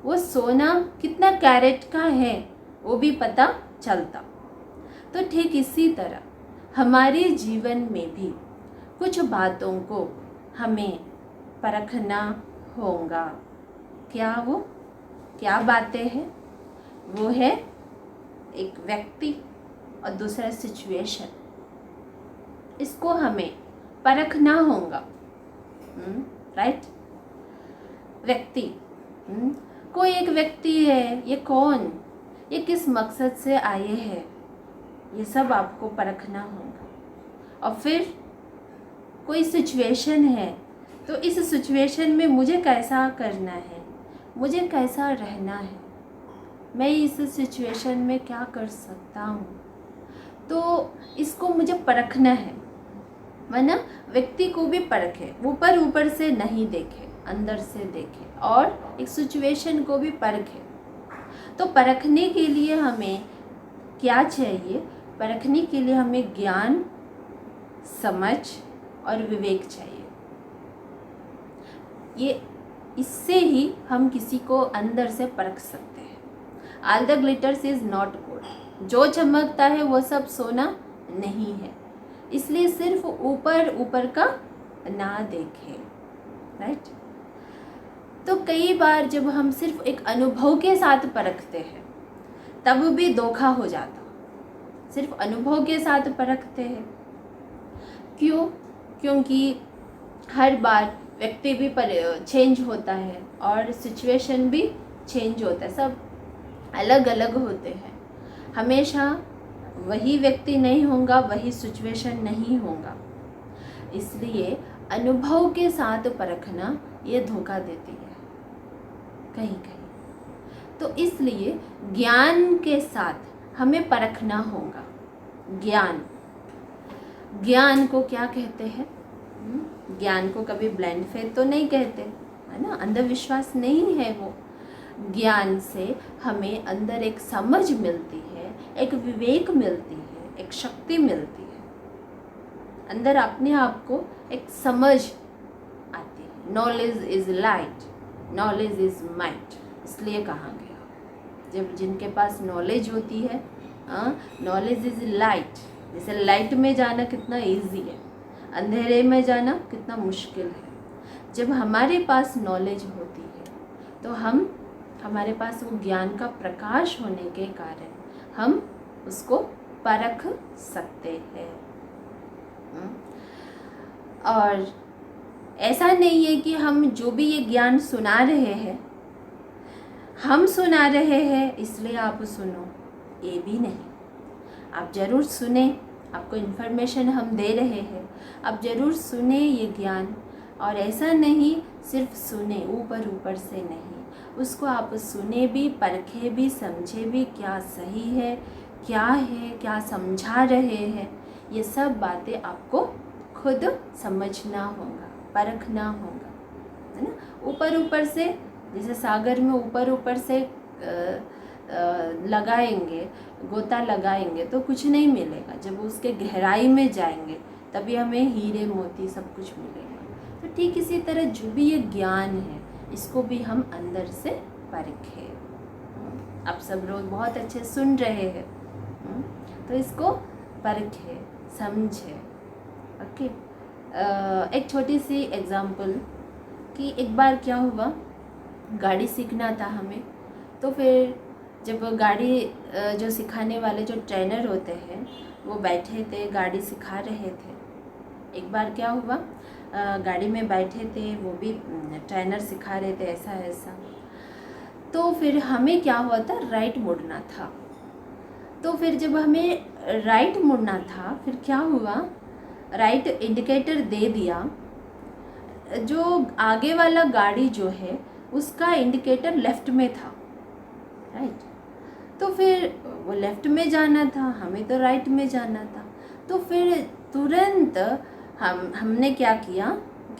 वो सोना कितना कैरेट का है वो भी पता चलता। तो ठीक इसी तरह हमारे जीवन में भी कुछ बातों को हमें परखना होगा। क्या वो क्या बातें हैं, वो है एक व्यक्ति और दूसरा सिचुएशन, इसको हमें परखना होगा। राइट, व्यक्ति, कोई एक व्यक्ति है, ये कौन, ये किस मकसद से आए हैं, ये सब आपको परखना होगा। और फिर कोई सिचुएशन है, तो इस सिचुएशन में मुझे कैसा करना है, मुझे कैसा रहना है, मैं इस सिचुएशन में क्या कर सकता हूँ, तो इसको मुझे परखना है। वरना व्यक्ति को भी परखे, ऊपर ऊपर से नहीं देखे, अंदर से देखे, और एक सिचुएशन को भी परखे। तो परखने के लिए हमें क्या चाहिए, परखने के लिए हमें ज्ञान, समझ और विवेक चाहिए। ये इससे ही हम किसी को अंदर से परख सकते हैं। All the glitters is not gold, जो चमकता है वो सब सोना नहीं है, इसलिए सिर्फ ऊपर ऊपर का ना देखें। राइट, तो कई बार जब हम सिर्फ एक अनुभव के साथ परखते हैं तब भी धोखा हो जाता। सिर्फ अनुभव के साथ परखते हैं, क्यों, क्योंकि हर बार व्यक्ति भी चेंज होता है और सिचुएशन भी चेंज होता है, सब अलग अलग होते हैं। हमेशा वही व्यक्ति नहीं होगा, वही सिचुएशन नहीं होगा, इसलिए अनुभव के साथ परखना ये धोखा देती है कहीं कहीं। तो इसलिए ज्ञान के साथ हमें परखना होगा। ज्ञान, ज्ञान को क्या कहते हैं, ज्ञान को कभी ब्लाइंड फेथ तो नहीं कहते, है ना, अंधविश्वास नहीं है वो। ज्ञान से हमें अंदर एक समझ मिलती है, एक विवेक मिलती है, एक शक्ति मिलती है, अंदर अपने आप को एक समझ आती है। Knowledge is light, knowledge is might, इसलिए कहा गया। जब जिनके पास नॉलेज होती है, नॉलेज इज लाइट, जैसे लाइट में जाना कितना इजी है, अंधेरे में जाना कितना मुश्किल है। जब हमारे पास नॉलेज होती है तो हमारे पास वो ज्ञान का प्रकाश होने के कारण हम उसको परख सकते हैं। और ऐसा नहीं है कि हम जो भी ये ज्ञान सुना रहे हैं, हम सुना रहे हैं इसलिए आप सुनो, ये भी नहीं। आप ज़रूर सुने, आपको इन्फॉर्मेशन हम दे रहे हैं, आप ज़रूर सुने ये ज्ञान। और ऐसा नहीं सिर्फ सुने, ऊपर ऊपर से नहीं, उसको आप सुने भी, परखे भी, समझे भी, क्या सही है, क्या समझा रहे हैं, ये सब बातें आपको खुद समझना होगा, परखना होगा, है ना। ऊपर ऊपर से, जैसे सागर में ऊपर ऊपर से लगाएंगे, गोता लगाएंगे तो कुछ नहीं मिलेगा। जब उसके गहराई में जाएंगे तभी हमें हीरे मोती सब कुछ मिलेगा। तो ठीक इसी तरह जो भी ये ज्ञान है, इसको भी हम अंदर से परखें। आप सब लोग बहुत अच्छे सुन रहे हैं, तो इसको परखें, समझें। ओके, एक छोटी सी एग्जांपल कि एक बार क्या हुआ, गाड़ी सीखना था हमें। तो फिर जब गाड़ी जो सिखाने वाले जो ट्रेनर होते हैं वो बैठे थे, गाड़ी सिखा रहे थे। एक बार क्या हुआ, गाड़ी में बैठे थे, वो भी ट्रेनर सिखा रहे थे ऐसा ऐसा। तो फिर हमें क्या हुआ था, राइट मुड़ना था। तो फिर जब हमें राइट मुड़ना था, फिर क्या हुआ, राइट इंडिकेटर दे दिया। जो आगे वाला गाड़ी जो है उसका इंडिकेटर लेफ़्ट में था, राइट। तो फिर वो लेफ़्ट में जाना था, हमें तो राइट में जाना था। तो फिर तुरंत हमने क्या किया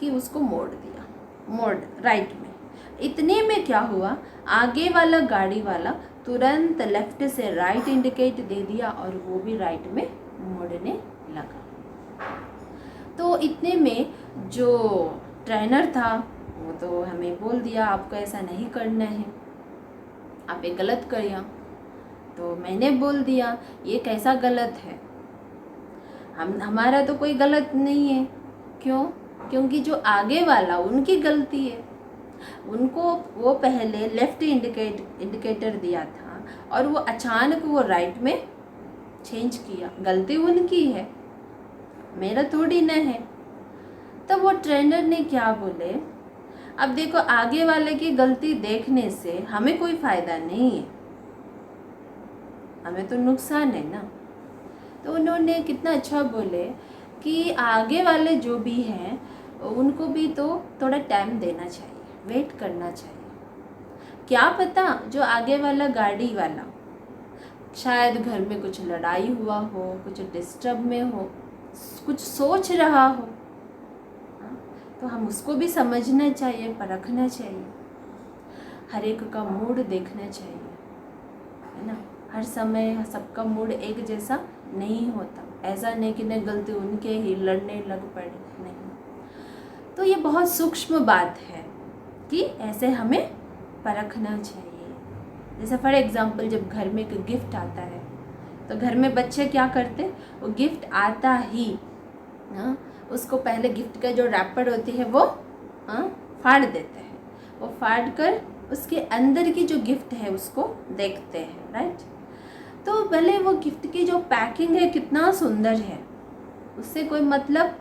कि उसको मोड़ दिया, मोड़ राइट में। इतने में क्या हुआ, आगे वाला गाड़ी वाला तुरंत लेफ़्ट से राइट इंडिकेट दे दिया और वो भी राइट में मोड़ने लगा। तो इतने में जो ट्रेनर था वो तो हमें बोल दिया, आपको ऐसा नहीं करना है, आप ये गलत किया। तो मैंने बोल दिया, ये कैसा गलत है, हमारा तो कोई गलत नहीं है। क्यों? क्योंकि जो आगे वाला, उनकी गलती है। उनको वो पहले लेफ़्ट इंडिकेटर दिया था और वो अचानक वो राइट में चेंज किया, गलती उनकी है, मेरा थोड़ी न है। तब वो ट्रेनर ने क्या बोले, अब देखो आगे वाले की गलती देखने से हमें कोई फ़ायदा नहीं है, हमें तो नुकसान है ना। तो उन्होंने कितना अच्छा बोले कि आगे वाले जो भी हैं उनको भी तो थोड़ा टाइम देना चाहिए, वेट करना चाहिए। क्या पता जो आगे वाला गाड़ी वाला शायद घर में कुछ लड़ाई हुआ हो, कुछ डिस्टर्ब में हो, कुछ सोच रहा हो, तो हम उसको भी समझना चाहिए, परखना चाहिए। हर एक का मूड देखना चाहिए, है ना। हर समय सबका मूड एक जैसा नहीं होता। ऐसा नहीं कि नहीं गलती उनके ही, लड़ने लग पड़े, नहीं। तो ये बहुत सूक्ष्म बात है कि ऐसे हमें परखना चाहिए। जैसे फॉर एग्जांपल जब घर में एक गिफ्ट आता है तो घर में बच्चे क्या करते, वो गिफ्ट आता ही ना, उसको पहले गिफ्ट का जो रैपर होती है वो फाड़ देते हैं। वो फाड़ कर उसके अंदर की जो गिफ्ट है उसको देखते हैं, राइट। तो भले वो गिफ्ट की जो पैकिंग है कितना सुंदर है, उससे कोई मतलब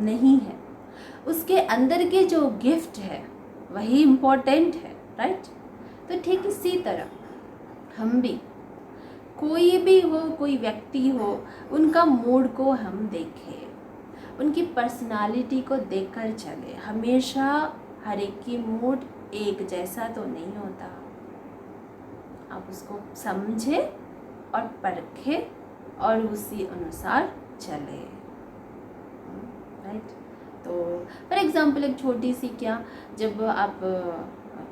नहीं है, उसके अंदर की जो गिफ्ट है वही इम्पोर्टेंट है, राइट। तो ठीक इसी तरह हम भी, कोई भी हो, कोई व्यक्ति हो, उनका मूड को हम देखें, उनकी पर्सनालिटी को देखकर चले। हमेशा हर एक की मूड एक जैसा तो नहीं होता, आप उसको समझे और परखे और उसी अनुसार चले, राइट। तो फॉर एग्जांपल एक छोटी सी, क्या जब आप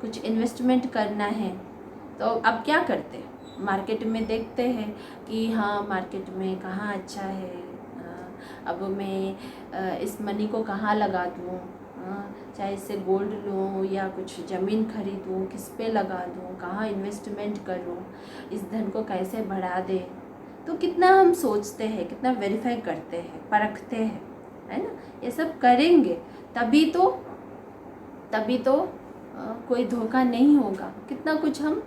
कुछ इन्वेस्टमेंट करना है तो आप क्या करते हैं, मार्केट में देखते हैं कि हाँ मार्केट में कहाँ अच्छा है, अब मैं इस मनी को कहाँ लगा दूँ, चाहे इससे गोल्ड लूँ या कुछ ज़मीन खरीदूँ, किस पे लगा दूँ, कहाँ इन्वेस्टमेंट करूँ, इस धन को कैसे बढ़ा दे। तो कितना हम सोचते हैं, कितना वेरीफाई करते हैं, परखते हैं, है ना। ये सब करेंगे तभी तो कोई धोखा नहीं होगा। कितना कुछ हम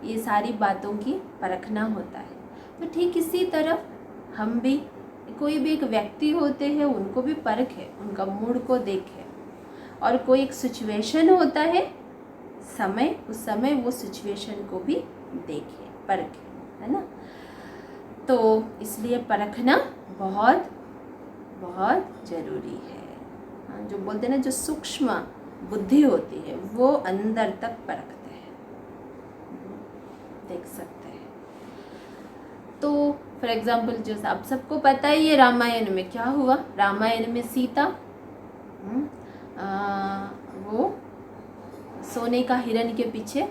ये सारी बातों की परखना होता है। तो ठीक इसी तरह हम भी कोई भी एक व्यक्ति होते हैं, उनको भी परख है, उनका मूड को देखे। और कोई एक सिचुएशन होता है, समय, उस समय वो सिचुएशन को भी देखे, परखे, है ना। तो इसलिए परखना बहुत बहुत ज़रूरी है। हाँ, जो बोलते हैं ना, जो सूक्ष्म बुद्धि होती है वो अंदर तक परखते हैं, देख सकते हैं। तो फॉर एग्जाम्पल, जो आप सबको पता ही है रामायण में क्या हुआ। रामायण में सीता वो सोने का हिरण के पीछे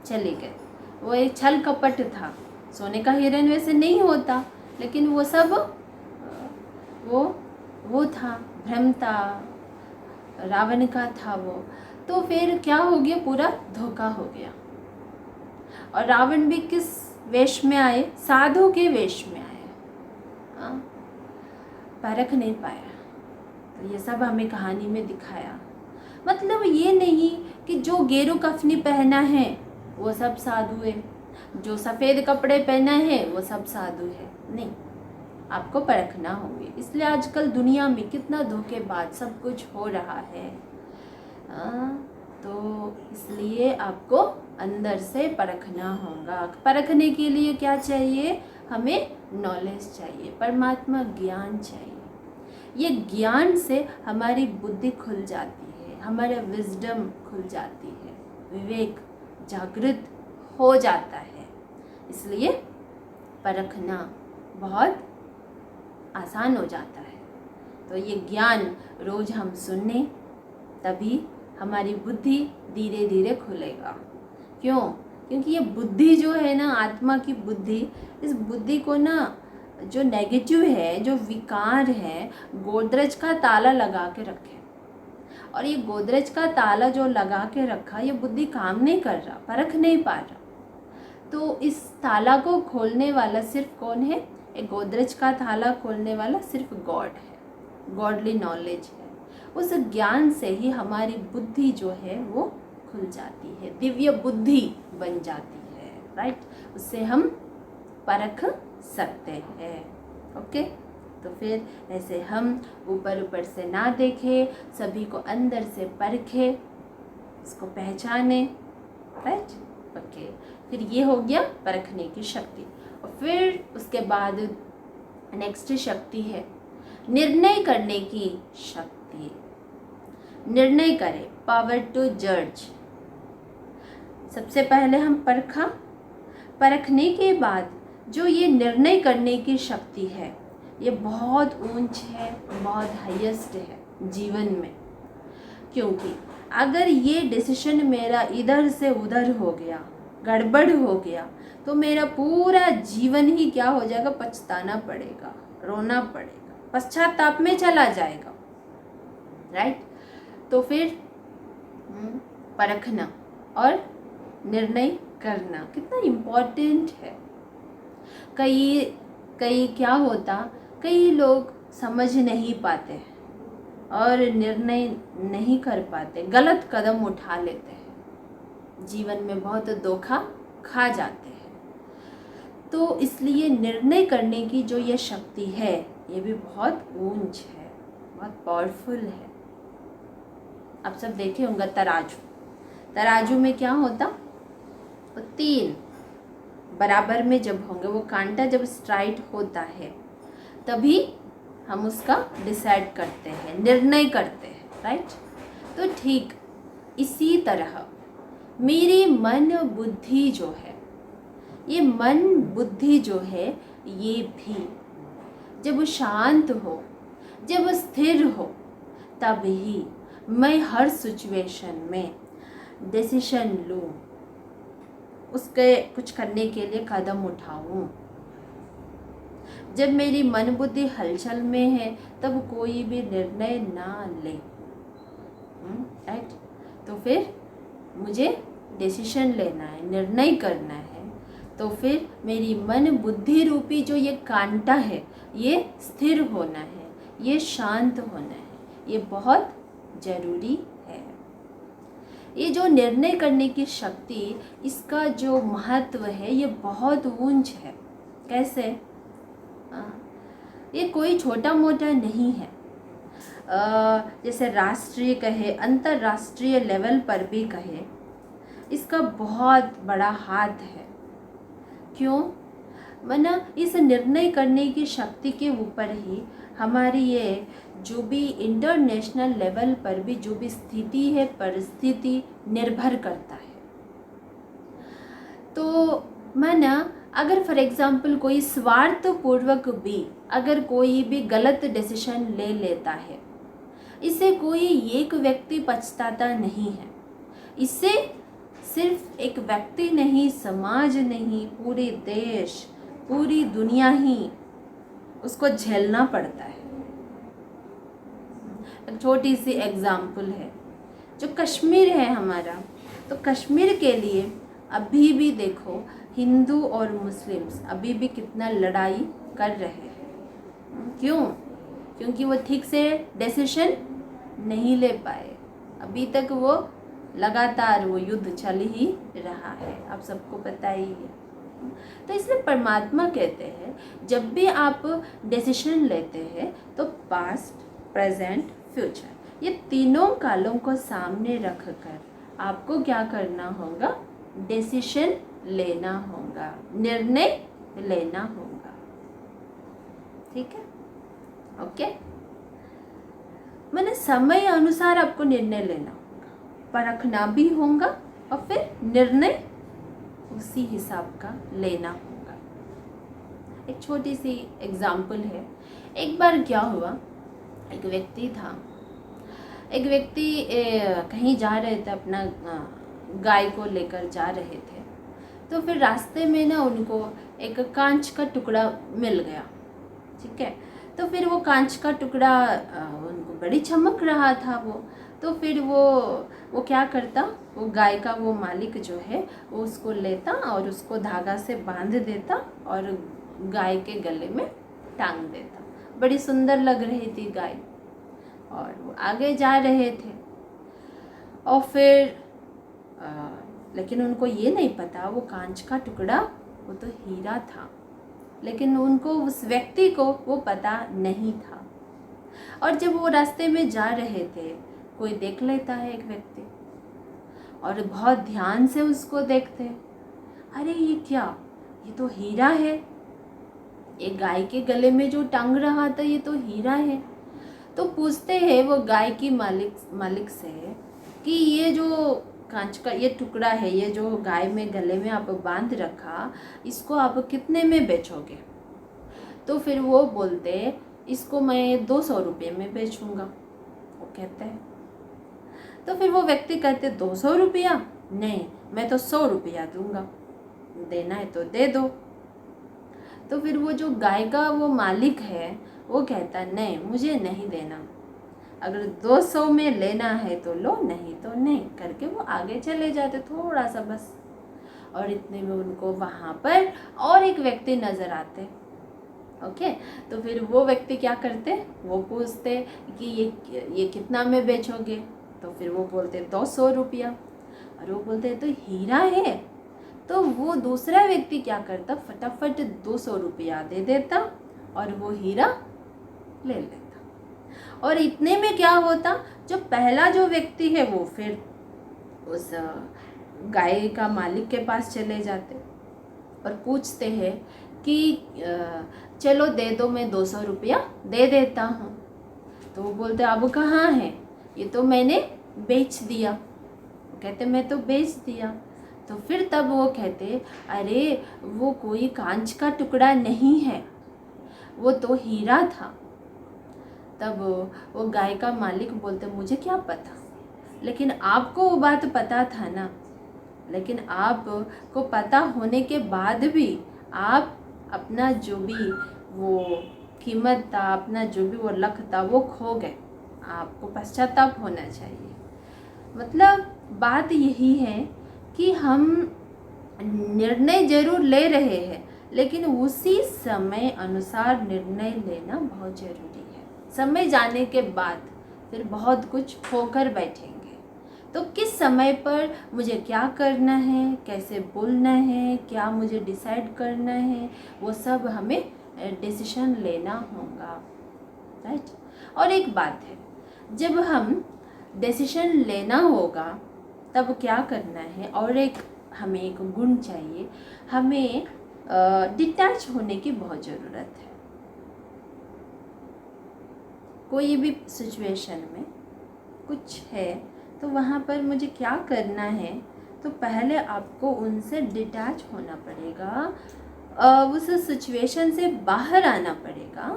चले गए। वो एक छल कपट था, सोने का हिरण वैसे नहीं होता, लेकिन वो सब वो था, भ्रम था, रावण का था वो। तो फिर क्या हो गया, पूरा धोखा हो गया। और रावण भी किस वेश में आए, साधु के वेश में आए, परख नहीं पाया। तो ये सब हमें कहानी में दिखाया। मतलब ये नहीं कि जो गेरू कफनी पहना है वो सब साधु है, जो सफ़ेद कपड़े पहना है वो सब साधु है, नहीं। आपको परखना होंगे। इसलिए आजकल दुनिया में कितना धोखेबाज सब कुछ हो रहा है। तो इसलिए आपको अंदर से परखना होगा। परखने के लिए क्या चाहिए, हमें नॉलेज चाहिए, परमात्मा ज्ञान चाहिए। ये ज्ञान से हमारी बुद्धि खुल जाती है, हमारा विजडम खुल जाती है, विवेक जागृत हो जाता है। इसलिए परखना बहुत आसान हो जाता है। तो ये ज्ञान रोज़ हम सुने, तभी हमारी बुद्धि धीरे धीरे खुलेगा। क्यों? क्योंकि ये बुद्धि जो है ना, आत्मा की बुद्धि, इस बुद्धि को ना, जो नेगेटिव है, जो विकार है, गोदरेज का ताला लगा के रखे। और ये गोदरेज का ताला जो लगा के रखा, ये बुद्धि काम नहीं कर रहा, परख नहीं पा रहा। तो इस ताला को खोलने वाला सिर्फ कौन है? एक गोदरेज का ताला खोलने वाला सिर्फ गॉड है, गॉडली नॉलेज है। उस ज्ञान से ही हमारी बुद्धि जो है वो खुल जाती है, दिव्य बुद्धि बन जाती है, राइट। उससे हम परख सकते हैं। ओके, तो फिर ऐसे हम ऊपर ऊपर से ना देखें, सभी को अंदर से परखें, इसको पहचाने, राइट। ओके, फिर ये हो गया परखने की शक्ति। और फिर उसके बाद नेक्स्ट शक्ति है निर्णय करने की शक्ति। निर्णय करें, पावर टू जज। सबसे पहले हम परखने के बाद जो ये निर्णय करने की शक्ति है, ये बहुत ऊंच है, बहुत हाईएस्ट है जीवन में। क्योंकि अगर ये डिसीजन मेरा इधर से उधर हो गया, गड़बड़ हो गया, तो मेरा पूरा जीवन ही क्या हो जाएगा, पछताना पड़ेगा, रोना पड़ेगा, पश्चाताप में चला जाएगा, राइट। तो फिर परखना और निर्णय करना कितना इम्पोर्टेंट है। कई क्या होता, कई लोग समझ नहीं पाते और निर्णय नहीं कर पाते, गलत कदम उठा लेते हैं, जीवन में बहुत धोखा खा जाते हैं। तो इसलिए निर्णय करने की जो ये शक्ति है, ये भी बहुत ऊंच है, बहुत पावरफुल है। आप सब देखे होंगे तराजू में क्या होता, वो 3 बराबर में जब होंगे, वो कांटा जब स्ट्राइट होता है, तभी हम उसका डिसाइड करते हैं, निर्णय करते हैं, राइट। तो ठीक इसी तरह मेरी मन बुद्धि जो है, ये मन बुद्धि जो है, ये भी जब शांत हो, जब स्थिर हो, तभी मैं हर सिचुएशन में डिसीजन लूँ, उसके कुछ करने के लिए कदम उठाऊँ। जब मेरी मन बुद्धि हलचल में है, तब कोई भी निर्णय ना ले, राइट। तो फिर मुझे डिसीजन लेना है, निर्णय करना है। तो फिर मेरी मन बुद्धि रूपी जो ये कांटा है, ये स्थिर होना है, ये शांत होना है, ये बहुत ज़रूरी है। ये जो निर्णय करने की शक्ति, इसका जो महत्व है, ये बहुत ऊंच है। कैसे? ये कोई छोटा मोटा नहीं है। जैसे राष्ट्रीय कहे, अंतर्राष्ट्रीय लेवल पर भी कहे, इसका बहुत बड़ा हाथ है। क्यों? वरना इस निर्णय करने की शक्ति के ऊपर ही हमारी ये जो भी इंटरनेशनल लेवल पर भी जो भी स्थिति है, परिस्थिति निर्भर करता है। तो माना अगर फॉर एग्जाम्पल कोई स्वार्थपूर्वक भी अगर कोई भी गलत डिसीजन ले लेता है, इससे कोई एक व्यक्ति पछताता नहीं है। इससे सिर्फ एक व्यक्ति नहीं, समाज नहीं, पूरे देश, पूरी दुनिया ही उसको झेलना पड़ता है। एक छोटी सी एग्जाम्पल है, जो कश्मीर है हमारा, तो कश्मीर के लिए अभी भी देखो हिंदू और मुस्लिम्स अभी भी कितना लड़ाई कर रहे हैं। क्यों? क्योंकि वो ठीक से डिसीजन नहीं ले पाए। अभी तक वो लगातार वो युद्ध चल ही रहा है, आप सबको पता ही है। तो इसलिए परमात्मा कहते हैं जब भी आप डिसीजन लेते हैं तो पास्ट, प्रेजेंट, फ्यूचर, ये तीनों कालों को सामने रखकर आपको क्या करना होगा? डिसीजन लेना होगा, निर्णय लेना होगा। ठीक है? ओके? मैंने समय अनुसार आपको निर्णय लेना होगा, परखना भी होगा और फिर निर्णय उसी हिसाब का लेना होगा। एक छोटी सी एग्जाम्पल है। एक बार क्या हुआ, एक व्यक्ति था, एक व्यक्ति कहीं जा रहे थे, अपना गाय को लेकर जा रहे थे। तो फिर रास्ते में ना उनको एक कांच का टुकड़ा मिल गया। ठीक है? तो फिर वो कांच का टुकड़ा उनको बड़ी चमक रहा था वो। तो फिर वो क्या करता, वो गाय का वो मालिक जो है वो उसको लेता और उसको धागा से बांध देता और गाय के गले में टांग देता। बड़ी सुंदर लग रही थी गाय और वो आगे जा रहे थे। और फिर लेकिन उनको ये नहीं पता वो कांच का टुकड़ा वो तो हीरा था, लेकिन उनको, उस व्यक्ति को वो पता नहीं था। और जब वो रास्ते में जा रहे थे, कोई देख लेता है एक व्यक्ति और बहुत ध्यान से उसको देखते, अरे ये क्या, ये तो हीरा है, एक गाय के गले में जो टांग रहा था ये तो हीरा है। तो पूछते हैं वो गाय की मालिक से कि ये जो कांच का ये टुकड़ा है, ये जो गाय में गले में आप बांध रखा, इसको आप कितने में बेचोगे? तो फिर वो बोलते, इसको मैं 200 रुपये में बेचूंगा। वो कहते हैं, तो फिर वो व्यक्ति कहते 200 रुपया? नहीं, मैं तो 100 रुपया दूंगा, देना है तो दे दो। तो फिर वो जो गाय का वो मालिक है वो कहता, नहीं मुझे नहीं देना, अगर 200 में लेना है तो लो, नहीं तो नहीं, करके वो आगे चले जाते थोड़ा सा बस। और इतने में उनको वहाँ पर और एक व्यक्ति नज़र आते। ओके? तो फिर वो व्यक्ति क्या करते, वो पूछते कि ये कितना में बेचोगे? तो फिर वो बोलते 200 रुपया। और वो बोलते तो हीरा है। तो वो दूसरा व्यक्ति क्या करता, फटाफट 200 रुपया दे देता और वो हीरा ले लेता। और इतने में क्या होता, जो पहला जो व्यक्ति है वो फिर उस गाय का मालिक के पास चले जाते और पूछते हैं कि चलो दे दो, मैं 200 रुपया दे देता हूँ। तो वो बोलते अब कहाँ है, ये तो मैंने बेच दिया। वो कहते मैं तो बेच दिया। तो फिर तब वो कहते, अरे वो कोई कांच का टुकड़ा नहीं है, वो तो हीरा था। तब वो गाय का मालिक बोलते, मुझे क्या पता, लेकिन आपको वो बात पता था ना, लेकिन आपको पता होने के बाद भी आप अपना जो भी वो कीमत था, अपना जो भी वो लक था वो खो गए। आपको पश्चाताप होना चाहिए। मतलब बात यही है कि हम निर्णय जरूर ले रहे हैं, लेकिन उसी समय अनुसार निर्णय लेना बहुत ज़रूरी है। समय जाने के बाद फिर बहुत कुछ खोकर बैठेंगे। तो किस समय पर मुझे क्या करना है, कैसे बोलना है, क्या मुझे डिसाइड करना है, वो सब हमें डिसीजन लेना होगा, राइट। और एक बात है, जब हम डिसीजन लेना होगा तब क्या करना है, और एक हमें एक गुण चाहिए, हमें डिटैच होने की बहुत ज़रूरत है। कोई भी सिचुएशन में कुछ है तो वहाँ पर मुझे क्या करना है, तो पहले आपको उनसे डिटैच होना पड़ेगा, उस सिचुएशन से बाहर आना पड़ेगा,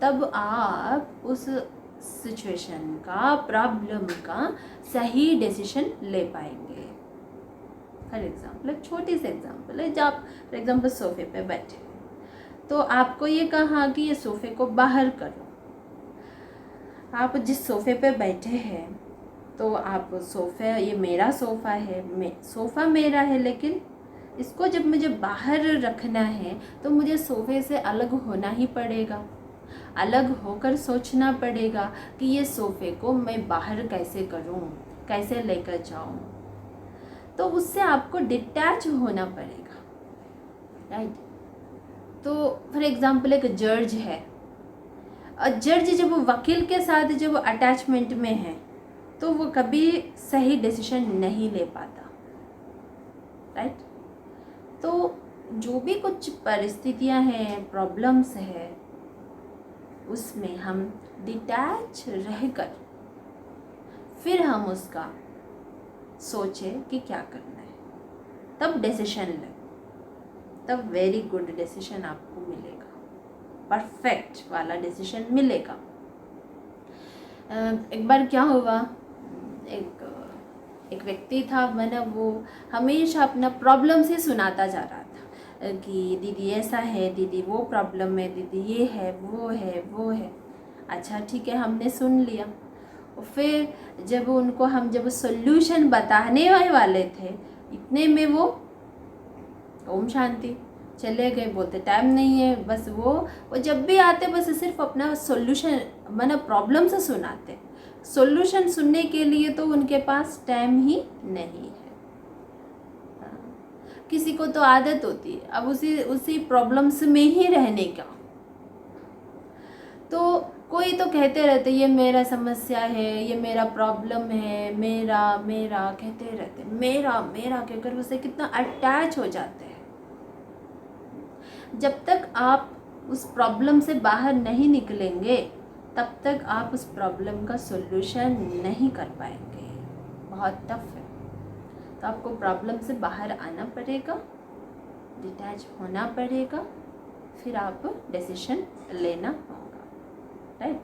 तब आप उस सिचुएशन का, प्रॉब्लम का सही डिसीजन ले पाएंगे। फॉर एग्ज़ाम्पल, एक छोटी सी एग्जांपल है, जब आप फॉर एग्ज़ाम्पल सोफ़े पे बैठे तो आपको ये कहा कि ये सोफ़े को बाहर करो। आप जिस सोफ़े पे बैठे हैं तो आप सोफ़ा, ये मेरा सोफ़ा है, सोफ़ा मेरा है, लेकिन इसको जब मुझे बाहर रखना है तो मुझे सोफ़े से अलग होना ही पड़ेगा, अलग होकर सोचना पड़ेगा कि ये सोफ़े को मैं बाहर कैसे करूं, कैसे लेकर जाऊं। तो उससे आपको डिटैच होना पड़ेगा, राइट। तो फॉर एग्ज़ाम्पल एक जज है, जज जब वकील के साथ जब अटैचमेंट में है तो वो कभी सही डिसीजन नहीं ले पाता, राइट। तो जो भी कुछ परिस्थितियां हैं, प्रॉब्लम्स है, उसमें हम डिटैच रहकर फिर हम उसका सोचें कि क्या करना है, तब डिसीजन लें, तब वेरी गुड डिसीजन आपको मिलेगा, परफेक्ट वाला डिसीजन मिलेगा। एक बार क्या हुआ, एक व्यक्ति था, मैंने वो हमेशा अपना प्रॉब्लम्स ही सुनाता जा रहा था कि दीदी ऐसा है, दीदी वो प्रॉब्लम है, दीदी ये है, वो है, वो है। अच्छा ठीक है, हमने सुन लिया। और फिर जब उनको हम जब सॉल्यूशन बताने वाले थे, इतने में वो ओम शांति चले गए, बोलते टाइम नहीं है। बस वो जब भी आते बस सिर्फ अपना सॉल्यूशन, माना प्रॉब्लम से सुनाते, सॉल्यूशन सुनने के लिए तो उनके पास टाइम ही नहीं है। किसी को तो आदत होती है अब उसी प्रॉब्लम्स में ही रहने का, तो कोई तो कहते रहते ये मेरा समस्या है, ये मेरा प्रॉब्लम है, मेरा मेरा कहते रहते, मेरा मेरा कहकर उसे कितना अटैच हो जाते हैं। जब तक आप उस प्रॉब्लम से बाहर नहीं निकलेंगे तब तक आप उस प्रॉब्लम का सॉल्यूशन नहीं कर पाएंगे, बहुत टफ है। तो आपको प्रॉब्लम से बाहर आना पड़ेगा, डिटैच होना पड़ेगा, फिर आप डिसीजन लेना होगा, राइट।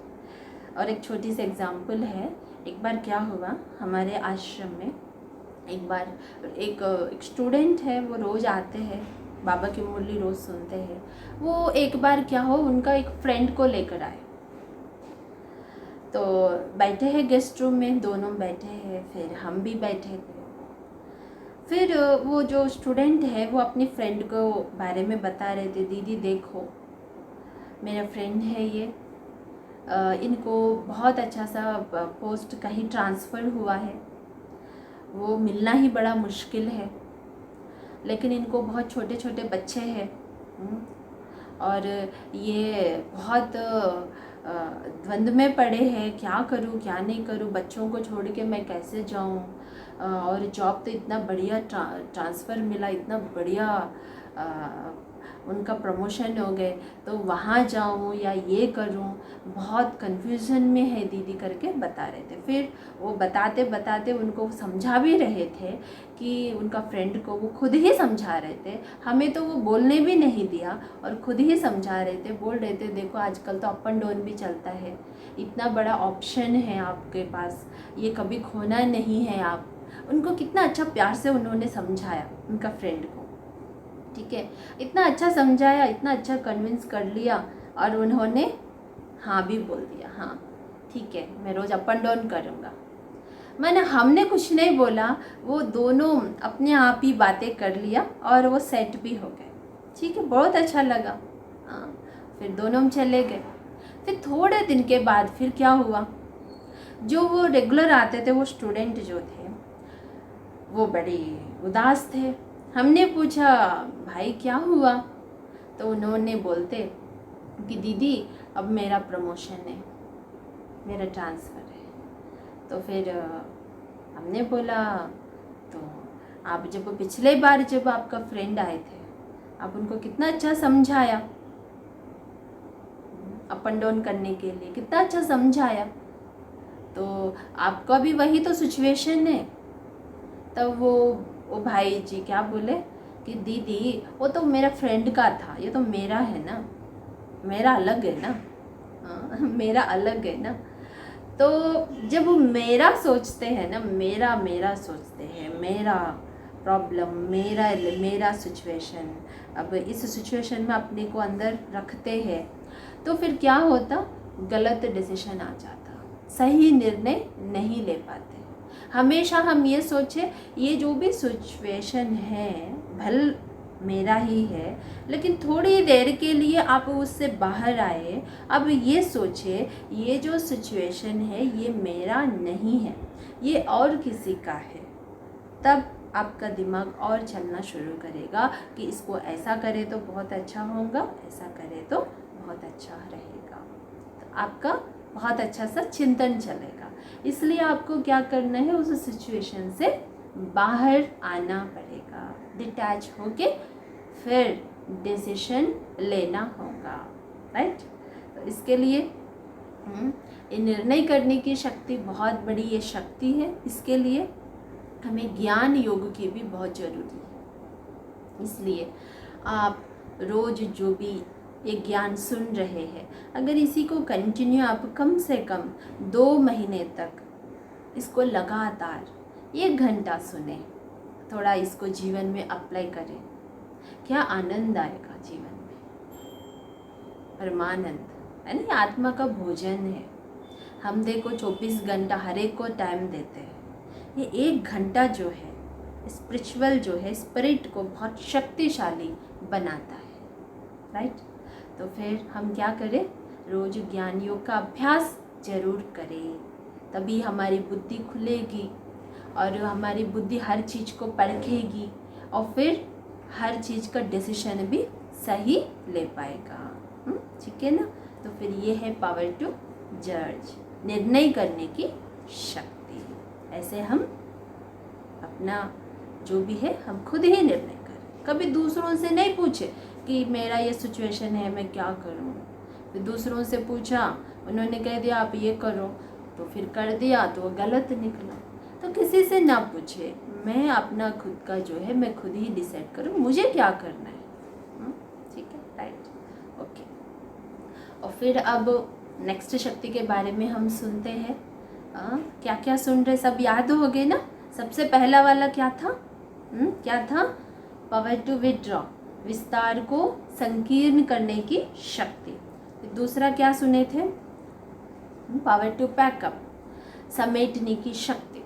और एक छोटी सी एग्जांपल है, एक बार क्या हुआ हमारे आश्रम में, एक बार एक स्टूडेंट है, वो रोज़ आते हैं, बाबा की मुरली रोज़ सुनते हैं। वो एक बार क्या हो, उनका एक फ्रेंड को लेकर आए, तो बैठे हैं गेस्ट रूम में, दोनों बैठे हैं, फिर हम भी बैठे थे। फिर वो जो स्टूडेंट है वो अपनी फ्रेंड को बारे में बता रहे थे, दीदी देखो मेरा फ्रेंड है ये, इनको बहुत अच्छा सा पोस्ट कहीं ट्रांसफ़र हुआ है, वो मिलना ही बड़ा मुश्किल है, लेकिन इनको बहुत छोटे छोटे बच्चे हैं, और ये बहुत द्वंद्व में पड़े हैं, क्या करूं क्या नहीं करूं, बच्चों को छोड़ के मैं कैसे जाऊं, और जॉब तो इतना बढ़िया ट्रांसफ़र मिला, इतना बढ़िया उनका प्रमोशन हो गए, तो वहाँ जाऊँ या ये करूँ, बहुत कन्फ्यूज़न में है दीदी करके बता रहे थे। फिर वो बताते बताते उनको समझा भी रहे थे कि उनका फ्रेंड को वो खुद ही समझा रहे थे, हमें तो वो बोलने भी नहीं दिया और खुद ही समझा रहे थे, बोल रहे थे देखो आजकल तो अप एंड डाउन भी चलता है, इतना बड़ा ऑप्शन है आपके पास, ये कभी खोना नहीं है आप। उनको कितना अच्छा प्यार से उन्होंने समझाया उनका फ्रेंड को, ठीक है, इतना अच्छा समझाया, इतना अच्छा कन्विंस कर लिया, और उन्होंने हाँ भी बोल दिया, हाँ ठीक है मैं रोज़ अप एंड डाउन करूँगा। हमने कुछ नहीं बोला, वो दोनों अपने आप ही बातें कर लिया और वो सेट भी हो गए, ठीक है, बहुत अच्छा लगा। हाँ, फिर दोनों हम चले गए। फिर थोड़े दिन के बाद फिर क्या हुआ, जो वो रेगुलर आते थे वो स्टूडेंट जो थे वो बड़े उदास थे। हमने पूछा भाई क्या हुआ, तो उन्होंने बोलते कि दीदी अब मेरा प्रमोशन है, मेरा ट्रांसफ़र है। तो फिर हमने बोला, तो आप जब पिछले बार जब आपका फ्रेंड आए थे, आप उनको कितना अच्छा समझाया, अप एंड डाउन करने के लिए कितना अच्छा समझाया, तो आपका भी वही तो सिचुएशन है। तब वो भाई जी क्या बोले कि दीदी वो तो मेरा फ्रेंड का था, ये तो मेरा है ना, मेरा अलग है ना। हाँ, मेरा अलग है ना। तो जब वो मेरा सोचते हैं ना, मेरा मेरा सोचते हैं, मेरा प्रॉब्लम, मेरा सिचुएशन, अब इस सिचुएशन में अपने को अंदर रखते हैं, तो फिर क्या होता, गलत डिसीजन आ जाता, सही निर्णय नहीं ले पाते। हमेशा हम ये सोचे ये जो भी सिचुएशन है भल मेरा ही है, लेकिन थोड़ी देर के लिए आप उससे बाहर आए। अब ये सोचे ये जो सिचुएशन है ये मेरा नहीं है, ये और किसी का है। तब आपका दिमाग और चलना शुरू करेगा कि इसको ऐसा करे तो बहुत अच्छा होगा, ऐसा करे तो बहुत अच्छा रहेगा। तो आपका बहुत अच्छा सा चिंतन चलेगा। इसलिए आपको क्या करना है, उस सिचुएशन से बाहर आना पड़ेगा, डिटैच होके फिर डिसीजन लेना होगा, राइट। तो इसके लिए ये निर्णय करने की शक्ति बहुत बड़ी ये शक्ति है। इसके लिए हमें ज्ञान योग की भी बहुत ज़रूरी है। इसलिए आप रोज़ जो भी ये ज्ञान सुन रहे हैं, अगर इसी को कंटिन्यू आप कम से कम 2 महीने तक इसको लगातार 1 घंटा सुने, थोड़ा इसको जीवन में अप्लाई करें, क्या आनंद आएगा जीवन में, परमानंद है ना। आत्मा का भोजन है। हम देखो 24 घंटा हर एक को टाइम देते हैं, ये 1 घंटा जो है स्पिरिचुअल जो है, स्पिरिट को बहुत शक्तिशाली बनाता है, राइट। तो फिर हम क्या करें, रोज ज्ञान योग का अभ्यास जरूर करें, तभी हमारी बुद्धि खुलेगी और हमारी बुद्धि हर चीज़ को परखेगी और फिर हर चीज़ का डिसीजन भी सही ले पाएगा। ठीक है ना। तो फिर ये है पावर टू जज, निर्णय करने की शक्ति। ऐसे हम अपना जो भी है हम खुद ही निर्णय करें, कभी दूसरों से नहीं पूछे कि मेरा ये सिचुएशन है मैं क्या करूं। फिर दूसरों से पूछा, उन्होंने कह दिया आप ये करो, तो फिर कर दिया तो वो गलत निकला। तो किसी से ना पूछे, मैं अपना खुद का जो है मैं खुद ही डिसाइड करूं मुझे क्या करना है। ठीक है, राइट, ओके। और फिर अब नेक्स्ट शक्ति के बारे में हम सुनते हैं। क्या क्या सुन रहे, सब याद हो गए ना। सबसे पहला वाला क्या था, क्या था, पावर टू विथड्रॉ, विस्तार को संकीर्ण करने की शक्ति। फिर दूसरा क्या सुने थे, पावर टू पैकअप, समेटने की शक्ति,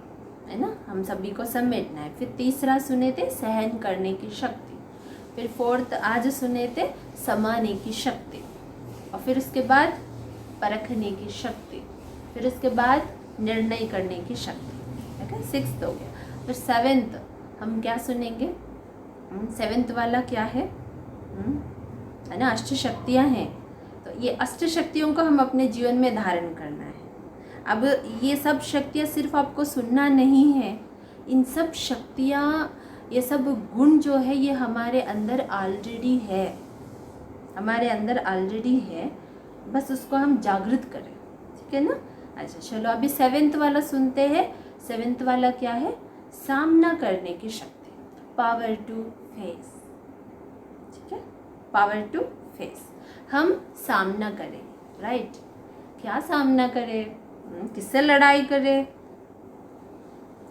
है ना, हम सभी को समेटना है। फिर तीसरा सुने थे सहन करने की शक्ति। फिर फोर्थ आज सुने थे समाने की शक्ति। और फिर उसके बाद परखने की शक्ति। फिर उसके बाद निर्णय करने की शक्ति। ठीक है, 6th हो गया। फिर 7th हम क्या सुनेंगे, 7th वाला क्या है ना, अष्ट शक्तियाँ हैं। तो ये अष्ट शक्तियों को हम अपने जीवन में धारण करना है। अब ये सब शक्तियाँ सिर्फ आपको सुनना नहीं है, इन सब शक्तियाँ, ये सब गुण जो है ये हमारे अंदर ऑलरेडी है, हमारे अंदर ऑलरेडी है, बस उसको हम जागृत करें। ठीक है ना। अच्छा चलो अभी 7th वाला सुनते हैं। 7th वाला क्या है, सामना करने की शक्ति, पावर टू फेस। ठीक है, पावर टू फेस, हम सामना करें, राइट। क्या सामना करें, किससे लड़ाई करें,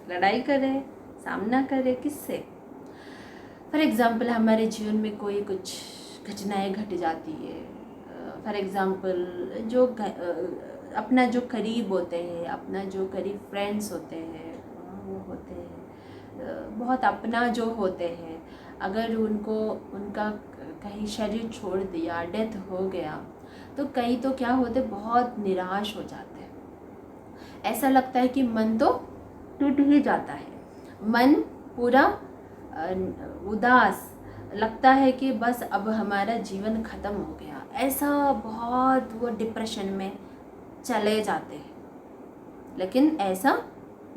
लड़ाई करें, सामना करें किससे। फॉर एग्ज़ाम्पल हमारे जीवन में कोई कुछ घटनाएं घट जाती है। फॉर एग्ज़ाम्पल जो अपना जो करीब होते हैं, अपना जो करीब फ्रेंड्स होते हैं, वो होते हैं बहुत अपना जो होते हैं, अगर उनको उनका कहीं शरीर छोड़ दिया, डेथ हो गया, तो कई तो क्या होते, बहुत निराश हो जाते हैं। ऐसा लगता है कि मन तो टूट ही जाता है, मन पूरा उदास, लगता है कि बस अब हमारा जीवन ख़त्म हो गया, ऐसा बहुत वो डिप्रेशन में चले जाते हैं। लेकिन ऐसा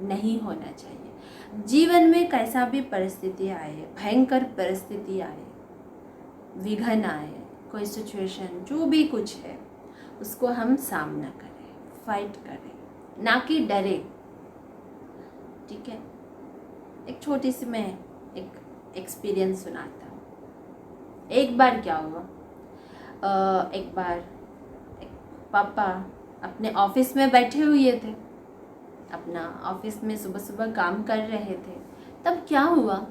नहीं होना चाहिए। जीवन में कैसा भी परिस्थिति आए, भयंकर परिस्थिति आए, विघ्न आए, कोई सिचुएशन जो भी कुछ है, उसको हम सामना करें, फाइट करें, ना कि डरे। ठीक है, एक छोटी सी मैं एक एक्सपीरियंस सुनाता हूँ। एक बार क्या हुआ, एक बार एक पापा अपने ऑफिस में बैठे हुए थे, अपना ऑफिस में सुबह सुबह काम कर रहे थे। तब क्या हुआ,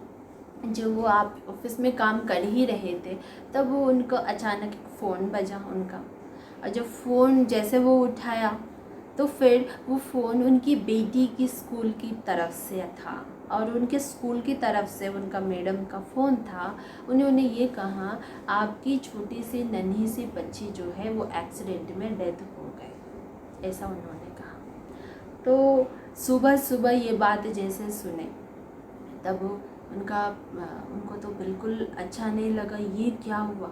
जो वो आप ऑफिस में काम कर ही रहे थे, तब वो उनको अचानक एक फ़ोन बजा उनका। और जब फ़ोन जैसे वो उठाया तो फिर वो फ़ोन उनकी बेटी की स्कूल की तरफ से था, और उनके स्कूल की तरफ से उनका मैडम का फ़ोन था। उन्होंने ये कहा, आपकी छोटी सी नन्ही सी बच्ची जो है वो एक्सीडेंट में डेथ हो गई, ऐसा उन्होंने कहा। तो सुबह सुबह ये बात जैसे सुने, तब उनको तो बिल्कुल अच्छा नहीं लगा। ये क्या हुआ,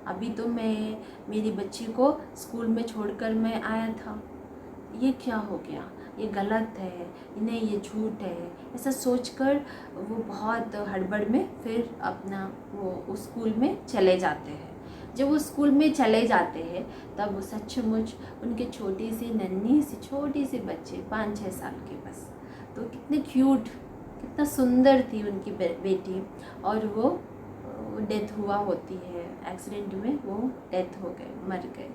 अभी तो मैं मेरी बच्ची को स्कूल में छोड़कर मैं आया था, ये क्या हो गया, ये गलत है, नहीं ये झूठ है, ऐसा सोचकर वो बहुत हड़बड़ में फिर अपना वो स्कूल में चले जाते हैं। जब वो स्कूल में चले जाते हैं तब वो सचमुच उनके छोटी सी नन्ही सी छोटी सी बच्चे 5-6 साल की बस, तो कितने क्यूट, कितना सुंदर थी उनकी बेटी, और वो डेथ हुआ होती है एक्सीडेंट में, वो डेथ हो गए, मर गए।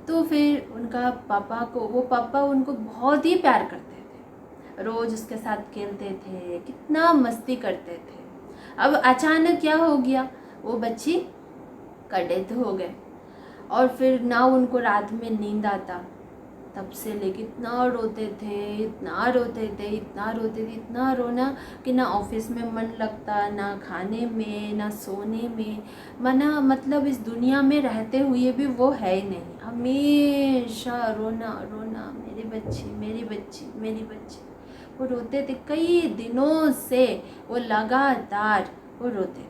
तो फिर उनका पापा को, वो पापा उनको बहुत ही प्यार करते थे, रोज़ उसके साथ खेलते थे, कितना मस्ती करते थे। अब अचानक क्या हो गया, वो बच्ची का डेथ हो गए, और फिर ना उनको रात में नींद आता। तब से लेके इतना रोते थे, इतना रोते थे, इतना रोते थे, इतना रोना कि ना ऑफिस में मन लगता, ना खाने में, ना सोने में, मना मतलब इस दुनिया में रहते हुए भी वो है ही नहीं, हमेशा रोना रोना, मेरी बच्ची मेरी बच्ची मेरी बच्ची। वो रोते थे कई दिनों से, वो लगातार वो रोते थे।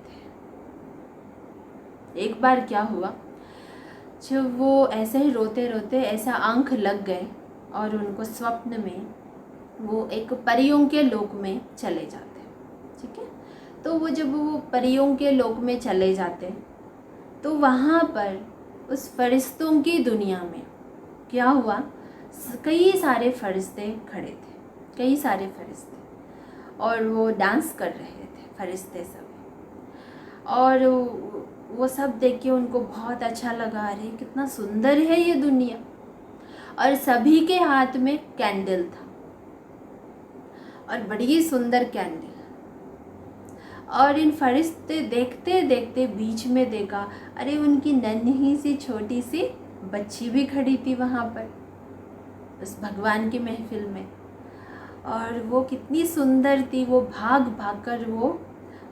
एक बार क्या हुआ, जब वो ऐसे ही रोते रोते ऐसा आंख लग गए, और उनको स्वप्न में वो एक परियों के लोक में चले जाते। ठीक है, तो वो जब वो परियों के लोक में चले जाते, तो वहाँ पर उस फरिश्तों की दुनिया में क्या हुआ, कई सारे फरिश्ते खड़े थे, कई सारे फरिश्ते, और वो डांस कर रहे थे फरिश्ते सब। और वो सब देख के उनको बहुत अच्छा लगा, अरे कितना सुंदर है ये दुनिया। और सभी के हाथ में कैंडल था, और बड़ी सुंदर कैंडल। और इन फरिश्ते देखते देखते बीच में देखा, अरे उनकी नन्ही सी छोटी सी बच्ची भी खड़ी थी वहाँ पर उस भगवान की महफिल में, और वो कितनी सुंदर थी। वो भाग भाग कर वो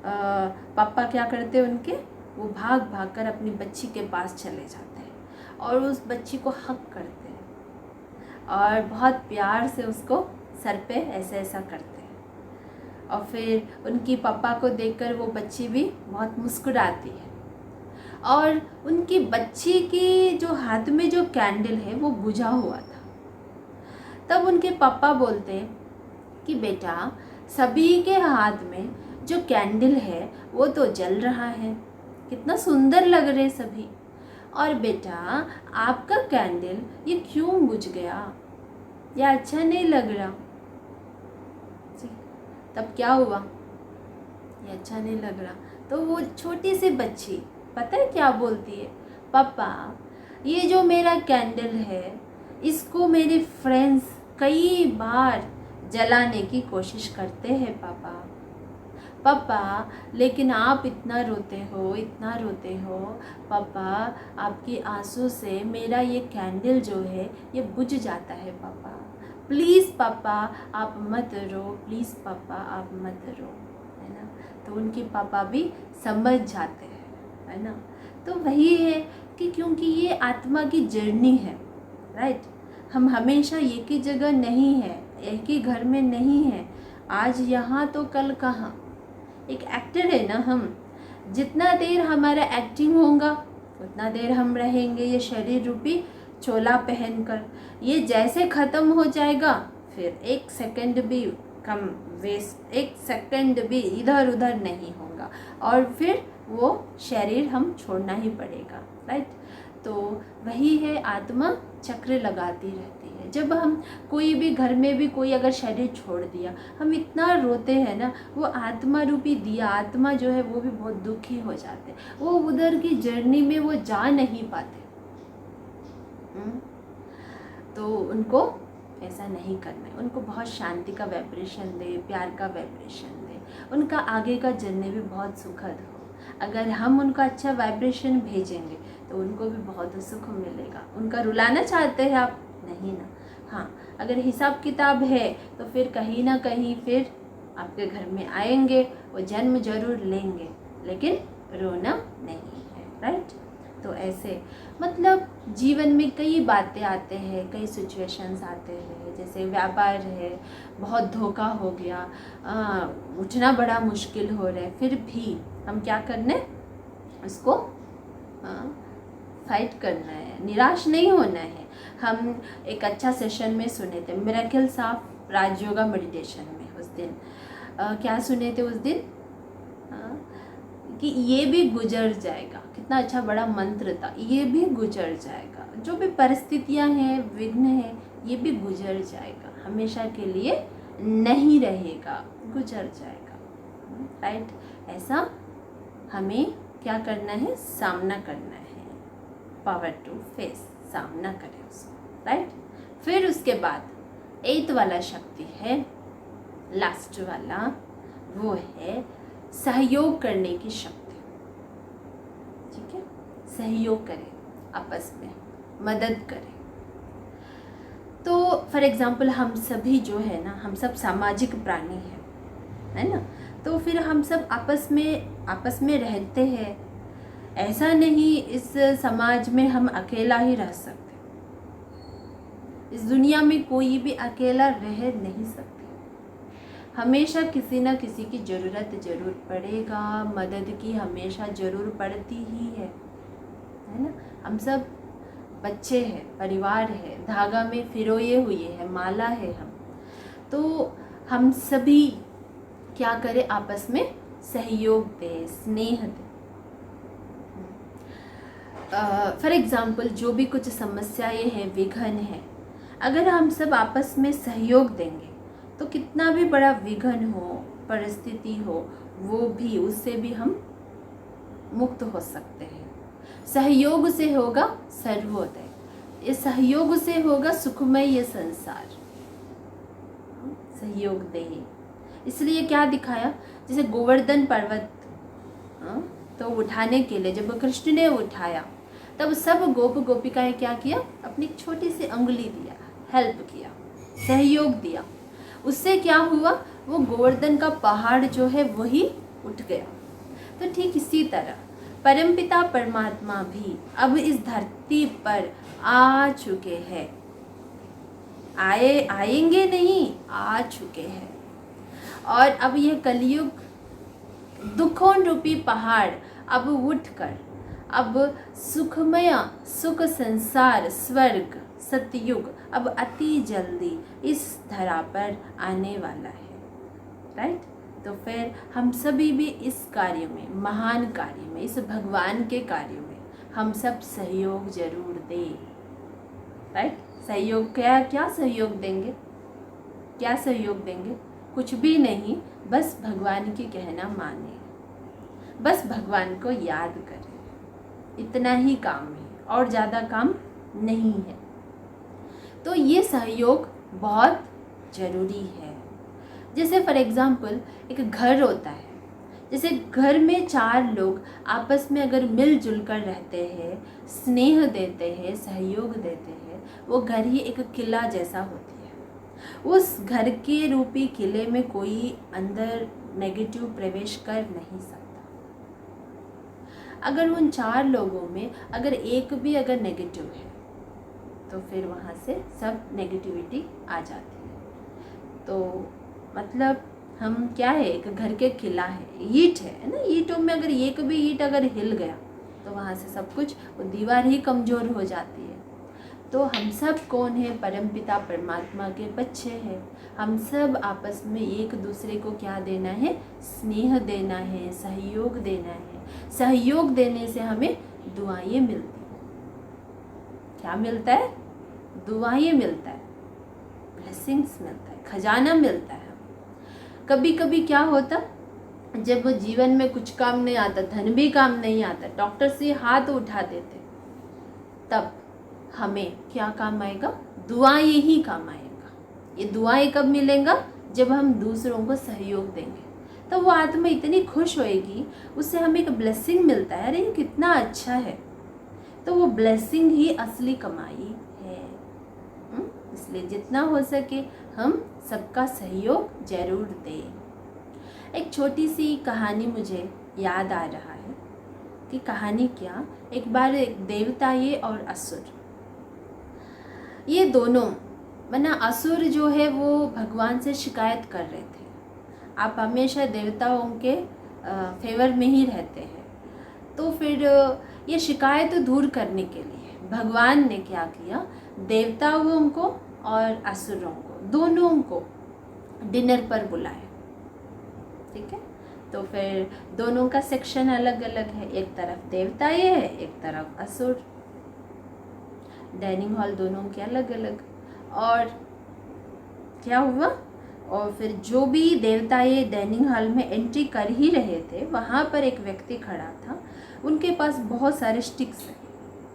पापा क्या करते उनके, वो भाग भाग कर अपनी बच्ची के पास चले जाते हैं, और उस बच्ची को हक करते हैं, और बहुत प्यार से उसको सर पे ऐसा ऐसा करते हैं। और फिर उनकी पापा को देखकर वो बच्ची भी बहुत मुस्कुराती है, और उनकी बच्ची की जो हाथ में जो कैंडल है वो बुझा हुआ था। तब उनके पापा बोलते कि बेटा, सभी के हाथ में जो कैंडल है वो तो जल रहा है, कितना सुंदर लग रहे सभी, और बेटा आपका कैंडल ये क्यों बुझ गया, ये अच्छा नहीं लग रहा। तब क्या हुआ, ये अच्छा नहीं लग रहा, तो वो छोटी सी बच्ची पता है क्या बोलती है, पापा ये जो मेरा कैंडल है इसको मेरे फ्रेंड्स कई बार जलाने की कोशिश करते हैं पापा, पापा लेकिन आप इतना रोते हो, इतना रोते हो पापा, आपकी आंसू से मेरा ये कैंडल जो है ये बुझ जाता है पापा, प्लीज़ पापा आप मत रो, प्लीज़ पापा आप मत रो, है ना। तो उनके पापा भी समझ जाते हैं, है ना। तो वही है कि क्योंकि ये आत्मा की जर्नी है, राइट। हम हमेशा एक ही जगह नहीं है, एक ही घर में नहीं है, आज यहाँ तो कल कहाँ। एक एक्टर है ना हम, जितना देर हमारा एक्टिंग होगा उतना देर हम रहेंगे ये शरीर रूपी चोला पहनकर। ये जैसे ख़त्म हो जाएगा फिर एक सेकंड भी कम वेस्ट, एक सेकंड भी इधर उधर नहीं होगा और फिर वो शरीर हम छोड़ना ही पड़ेगा, राइट। तो वही है, आत्मा चक्र लगाती रहती है। जब हम कोई भी घर में भी कोई अगर शरीर छोड़ दिया, हम इतना रोते हैं ना, वो आत्मा रूपी दिया, आत्मा जो है वो भी बहुत दुखी हो जाते, वो उधर की जर्नी में वो जा नहीं पाते। तो उनको ऐसा नहीं करना है, उनको बहुत शांति का वाइब्रेशन दे, प्यार का वाइब्रेशन दे, उनका आगे का जर्नी भी बहुत सुखद हो। अगर हम उनका अच्छा वाइब्रेशन भेजेंगे तो उनको भी बहुत सुख मिलेगा। उनका रुलाना चाहते हैं आप? नहीं ना। हाँ, अगर हिसाब किताब है तो फिर कहीं ना कहीं फिर आपके घर में आएंगे, वो जन्म जरूर लेंगे, लेकिन रोना नहीं है, राइट। तो ऐसे मतलब जीवन में कई बातें आते हैं, कई सिचुएशंस आते हैं, जैसे व्यापार है, बहुत धोखा हो गया, उठना बड़ा मुश्किल हो रहा है, फिर भी हम क्या करने, उसको फाइट करना है, निराश नहीं होना है। हम एक अच्छा सेशन में सुने थे, मिरेकल्स ऑफ राजयोगा मेडिटेशन में, उस दिन क्या सुने थे उस दिन, कि ये भी गुजर जाएगा। कितना अच्छा बड़ा मंत्र था, ये भी गुजर जाएगा। जो भी परिस्थितियां हैं, विघ्न है, ये भी गुजर जाएगा, हमेशा के लिए नहीं रहेगा, गुजर जाएगा, राइट। ऐसा हमें क्या करना है, सामना करना है, पावर टू फेस, सामना करें उसको, राइट। फिर उसके बाद 8th वाला शक्ति है, लास्ट वाला, वो है सहयोग करने की शक्ति। ठीक है, सहयोग करें, आपस में मदद करें। तो फॉर एग्जांपल हम सभी जो है ना, हम सब सामाजिक प्राणी हैं, है ना। तो फिर हम सब आपस में रहते हैं। ऐसा नहीं इस समाज में हम अकेला ही रह सकते, इस दुनिया में कोई भी अकेला रह नहीं सकते। हमेशा किसी न किसी की ज़रूरत ज़रूर पड़ेगा, मदद की हमेशा ज़रूर पड़ती ही है ना। हम सब बच्चे हैं, परिवार है, धागा में पिरोए हुए हैं, माला है हम। तो हम सभी क्या करें, आपस में सहयोग दें, स्नेह दें। फॉर एग्ज़ाम्पल जो भी कुछ समस्याएं हैं, विघ्न है, अगर हम सब आपस में सहयोग देंगे तो कितना भी बड़ा विघ्न हो, परिस्थिति हो, वो भी, उससे भी हम मुक्त हो सकते हैं। सहयोग से होगा सर्वोदय, ये सहयोग से होगा सुखमय ये संसार। सहयोग दे, इसलिए क्या दिखाया, जैसे गोवर्धन पर्वत तो उठाने के लिए जब कृष्ण ने उठाया, तब सब गोप गोपिकाएं क्या किया, अपनी छोटी सी अंगुली दिया, हेल्प किया, सहयोग दिया। उससे क्या हुआ, वो गोवर्धन का पहाड़ जो है वही उठ गया। तो ठीक इसी तरह परमपिता परमात्मा भी अब इस धरती पर आ चुके हैं, आएंगे नहीं, आ चुके हैं। और अब यह कलयुग दुखों रूपी पहाड़ अब उठकर अब सुखमय सुख संसार स्वर्ग सतयुग अब अति जल्दी इस धरा पर आने वाला है, राइट। तो फिर हम सभी भी इस कार्य में, महान कार्य में, इस भगवान के कार्य में हम सब सहयोग जरूर दें, राइट। सहयोग क्या सहयोग देंगे, क्या सहयोग देंगे, कुछ भी नहीं, बस भगवान की कहना माने, बस भगवान को याद करें, इतना ही काम है और ज़्यादा काम नहीं है। तो ये सहयोग बहुत ज़रूरी है। जैसे फॉर एग्ज़ाम्पल एक घर होता है, जैसे घर में 4 लोग आपस में अगर मिलजुल कर रहते हैं, स्नेह देते हैं, सहयोग देते हैं, वो घर ही एक किला जैसा होती है। उस घर के रूपी किले में कोई अंदर नेगेटिव प्रवेश कर नहीं सकता। अगर उन 4 लोगों में अगर एक भी अगर नेगेटिव है तो फिर वहाँ से सब नेगेटिविटी आ जाती है। तो मतलब हम क्या है, एक घर के किला है, ईंट है ना, ईंटों में अगर एक भी ईंट अगर हिल गया तो वहाँ से सब कुछ, वो दीवार ही कमज़ोर हो जाती है। तो हम सब कौन है, परमपिता परमात्मा के बच्चे हैं। हम सब आपस में एक दूसरे को क्या देना है, स्नेह देना है, सहयोग देना है। सहयोग देने से हमें दुआएं मिलती हैं। क्या मिलता है, दुआएं मिलता है, ब्लेसिंग्स मिलता है, खजाना मिलता है। कभी कभी क्या होता, जब जीवन में कुछ काम नहीं आता, धन भी काम नहीं आता, डॉक्टर से हाथ उठा देते, तब हमें क्या काम आएगा, दुआएं ही काम आएगा। ये दुआएं कब मिलेगा, जब हम दूसरों को सहयोग देंगे। तो वो आत्मा इतनी खुश होएगी, उससे हमें एक ब्लेसिंग मिलता है, अरे ये कितना अच्छा है। तो वो ब्लेसिंग ही असली कमाई है। इसलिए जितना हो सके हम सबका सहयोग जरूर दें। एक छोटी सी कहानी मुझे याद आ रहा है कि कहानी क्या, एक बार एक देवता ये और असुर, ये दोनों वरना असुर जो है वो भगवान से शिकायत कर रहे थे, आप हमेशा देवताओं के फेवर में ही रहते हैं। तो फिर ये शिकायत दूर करने के लिए भगवान ने क्या किया, देवताओं को और असुरों को दोनों को डिनर पर बुलाया। ठीक है, तो फिर दोनों का सेक्शन अलग अलग है, एक तरफ देवता ये है, एक तरफ असुर। डाइनिंग हॉल दोनों के अलग अलग। और क्या हुआ, और फिर जो भी देवता ये डाइनिंग हॉल में एंट्री कर ही रहे थे, वहाँ पर एक व्यक्ति खड़ा था, उनके पास बहुत सारे स्टिक्स हैं।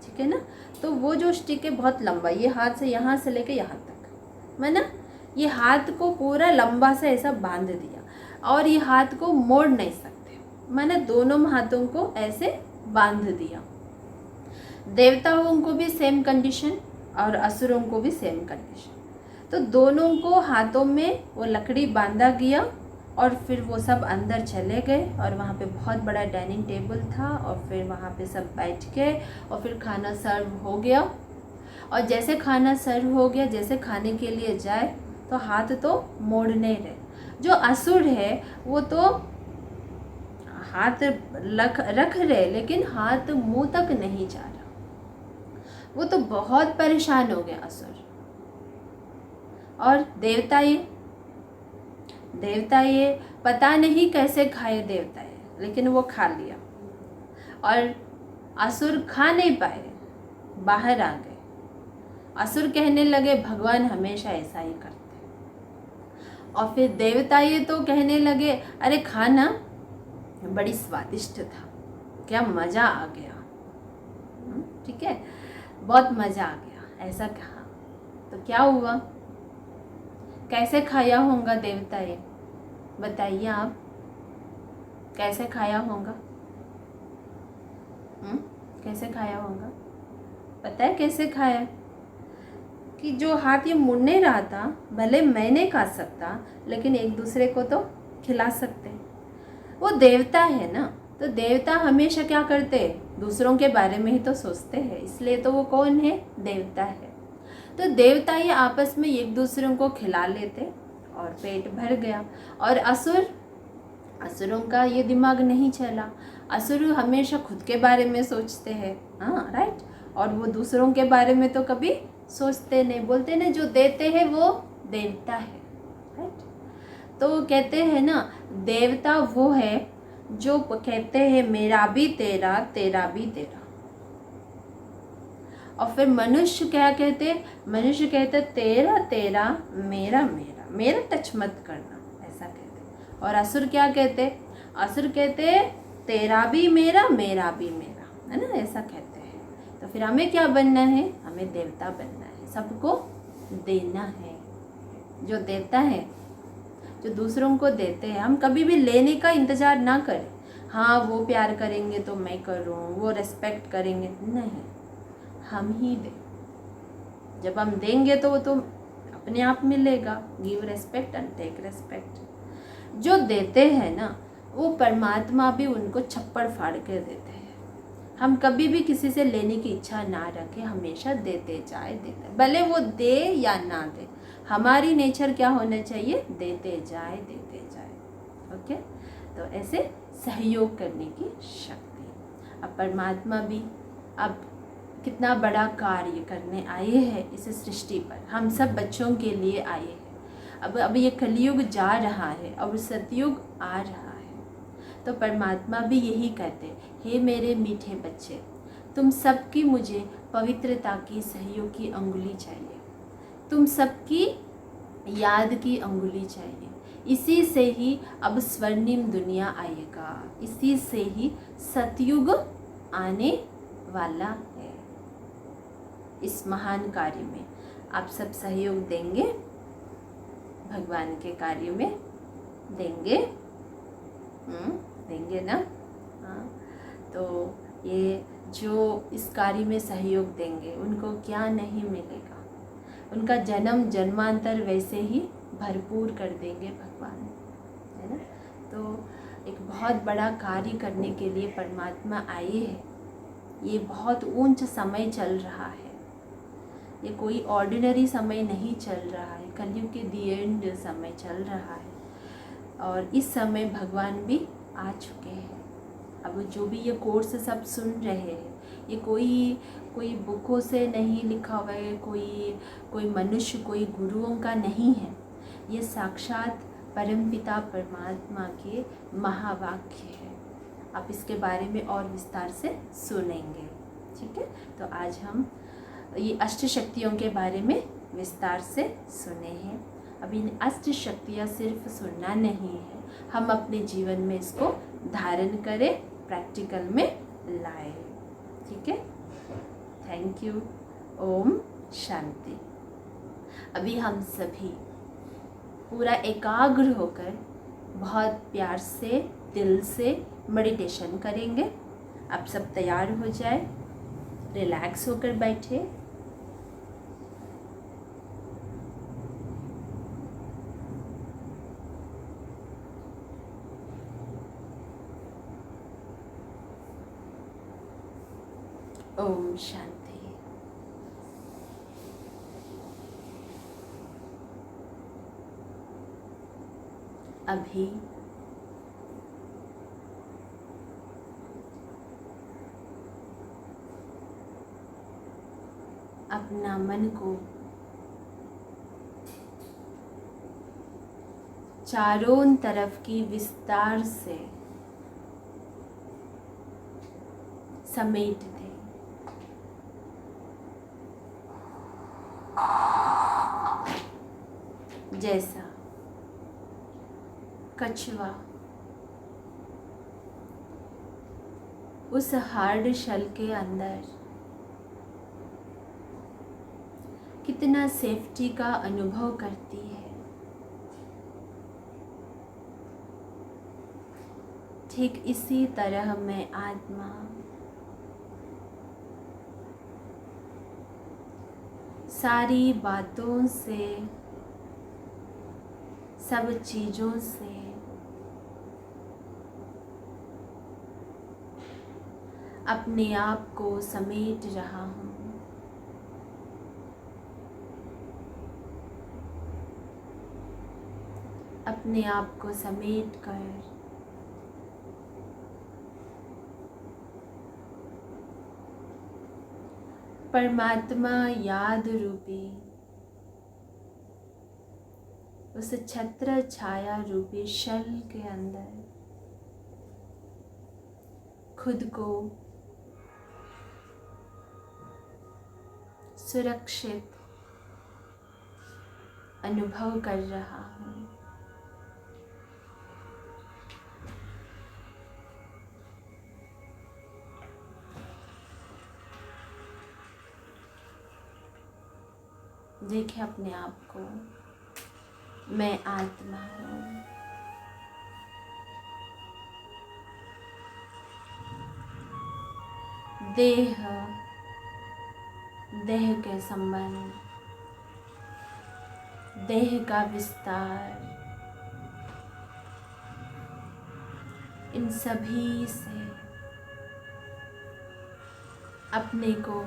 ठीक है ना, तो वो जो स्टिक है बहुत लंबा, ये हाथ से यहाँ से लेके यहाँ तक, मैंने ये हाथ को पूरा लंबा सा ऐसा बांध दिया, और ये हाथ को मोड़ नहीं सकते, मैंने दोनों हाथों को ऐसे बांध दिया। देवताओं को भी सेम कंडीशन और असुरों को भी सेम कंडीशन। तो दोनों को हाथों में वो लकड़ी बांधा गया, और फिर वो सब अंदर चले गए, और वहाँ पे बहुत बड़ा डाइनिंग टेबल था, और फिर वहाँ पे सब बैठ गए, और फिर खाना सर्व हो गया। और जैसे खाना सर्व हो गया, जैसे खाने के लिए जाए तो हाथ तो मोड़ नहीं रहे। जो असुर है वो तो हाथ रख रहे, लेकिन हाथ मुंह तक नहीं जा रहा, वो तो बहुत परेशान हो गया असुर। और देवता ये पता नहीं कैसे खाए देवता ये, लेकिन वो खा लिया, और असुर खा नहीं पाए, बाहर आ गए। असुर कहने लगे भगवान हमेशा ऐसा ही करते। और फिर देवता ये तो कहने लगे अरे खाना बड़ी स्वादिष्ट था, क्या मज़ा आ गया। ठीक है, बहुत मज़ा आ गया, ऐसा कहा। तो क्या हुआ, कैसे खाया होगा देवता ये, बताइए आप, कैसे खाया होगा? कैसे खाया होगा, पता है कैसे खाया? कि जो हाथ ये मुड़ नहीं रहा था, भले मैं नहीं खा सकता, लेकिन एक दूसरे को तो खिला सकते। वो देवता है ना, तो देवता हमेशा क्या करते हैं, दूसरों के बारे में ही तो सोचते हैं, इसलिए तो वो कौन है, देवता है। तो देवता ये आपस में एक दूसरों को खिला लेते और पेट भर गया। और असुरों का ये दिमाग नहीं चला, असुर हमेशा खुद के बारे में सोचते हैं, हाँ राइट, और वो दूसरों के बारे में तो कभी सोचते नहीं, बोलते नहीं जो देते हैं वो देवता है, राइट। तो कहते हैं ना, देवता वो है जो कहते हैं मेरा भी तेरा, तेरा भी तेरा। और फिर मनुष्य क्या कहते, मनुष्य कहते तेरा तेरा, मेरा मेरा, मेरा टच मत करना, ऐसा कहते। और असुर क्या कहते, असुर कहते तेरा भी मेरा, मेरा भी मेरा, है ना, ऐसा कहते हैं। तो फिर हमें क्या बनना है, हमें देवता बनना है, सबको देना है। जो देता है, जो दूसरों को देते हैं, हम कभी भी लेने का इंतज़ार ना करें, हाँ वो प्यार करेंगे तो मैं करूँ, वो रिस्पेक्ट करेंगे, नहीं, हम ही दें। जब हम देंगे तो वो तो अपने आप मिलेगा। Give respect and take respect. जो देते हैं ना, वो परमात्मा भी उनको छप्पड़ फाड़ के देते हैं। हम कभी भी किसी से लेने की इच्छा ना रखें, हमेशा देते जाए, भले वो दे या ना दे, हमारी नेचर क्या होना चाहिए, देते जाए देते जाए। ओके। तो ऐसे सहयोग करने की शक्ति। अब परमात्मा भी अब कितना बड़ा कार्य करने आए हैं इस सृष्टि पर, हम सब बच्चों के लिए आए हैं। अब ये कलयुग जा रहा है और सतयुग आ रहा है। तो परमात्मा भी यही कहते, हे मेरे मीठे बच्चे, तुम सबकी मुझे पवित्रता की सहयोग की अंगुली चाहिए, तुम सबकी याद की अंगुली चाहिए। इसी से ही अब स्वर्णिम दुनिया आएगा, इसी से ही सतयुग आने वाला है। इस महान कार्य में आप सब सहयोग देंगे, भगवान के कार्य में देंगे, देंगे ना? हाँ। तो ये जो इस कार्य में सहयोग देंगे उनको क्या नहीं मिलेगा, उनका जन्म जन्मांतर वैसे ही भरपूर कर देंगे भगवान, है ना? तो एक बहुत बड़ा कार्य करने के लिए परमात्मा आए हैं। ये बहुत ऊंच समय चल रहा है, ये कोई ऑर्डिनरी समय नहीं चल रहा है, कलयुग के दी एंड समय चल रहा है। और इस समय भगवान भी आ चुके हैं। अब जो भी ये कोर्स सब सुन रहे हैं, ये कोई बुकों से नहीं लिखा हुआ है, कोई मनुष्य, कोई गुरुओं का नहीं है। ये साक्षात परमपिता परमात्मा के महावाक्य है। आप इसके बारे में और विस्तार से सुनेंगे, ठीक है? तो आज हम ये अष्ट शक्तियों के बारे में विस्तार से सुने हैं। अब इन अष्ट शक्तियाँ सिर्फ सुनना नहीं है, हम अपने जीवन में इसको धारण करें, प्रैक्टिकल में लाए, ठीक है? Thank you. ओम शांति। अभी हम सभी पूरा एकाग्र होकर बहुत प्यार से दिल से मेडिटेशन करेंगे। आप सब तैयार हो जाए, रिलैक्स होकर बैठे। ओम शांति। अभी अपना मन को चारों तरफ की विस्तार से समेट दे। जैसा कछुआ उस हार्ड शेल के अंदर कितना सेफ्टी का अनुभव करती है, ठीक इसी तरह मैं आत्मा सारी बातों से, सब चीज़ों से अपने आप को समेट रहा हूँ। अपने आप को समेट कर परमात्मा याद रूपी उस छत्र छाया रूपी शल के अंदर खुद को सुरक्षित अनुभव कर रहा हूँ। देखिए अपने आप को, मैं आत्मा हूँ। देह, देह के संबंध, देह का विस्तार, इन सभी से अपने को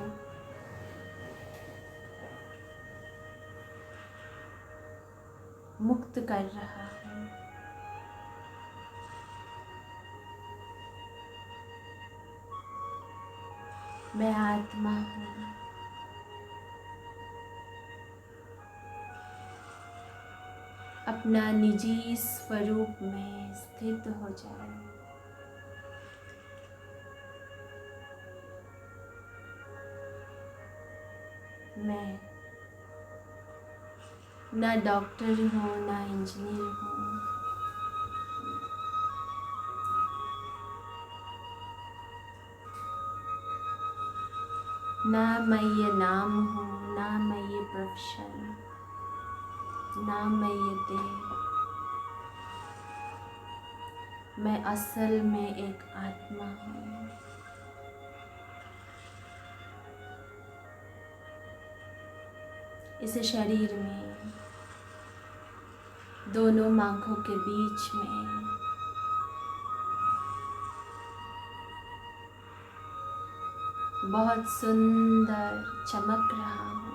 मुक्त कर रहा है। मैं आत्मा हूँ। अपना निजी स्वरूप में स्थित हो जाए। मैं ना डॉक्टर हूँ, ना इंजीनियर हूँ। ना मैं ये नाम हूँ, ना मैं ये प्रोफेशन, ना मैं ये देह। मैं असल में एक आत्मा हूँ। इस शरीर में दोनों आँखों के बीच में बहुत सुंदर चमक रहा हूँ।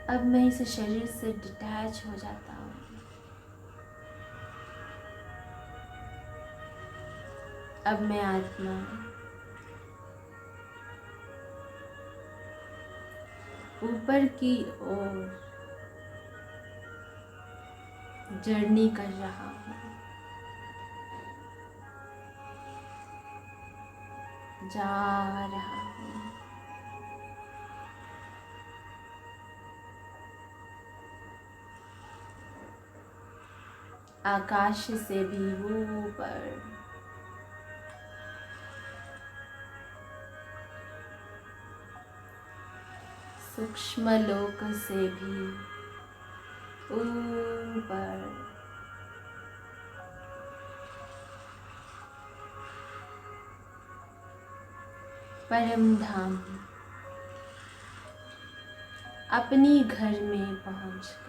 अब मैं इस शरीर से डिटैच हो जाता हूँ। अब मैं आत्मा ऊपर की ओर जर्नी कर रहा हूँ। जा रहा हूँ। आकाश से भी ऊपर, सूक्ष्म लोक से भी ऊपर, परम धाम अपनी घर में पहुंच गए।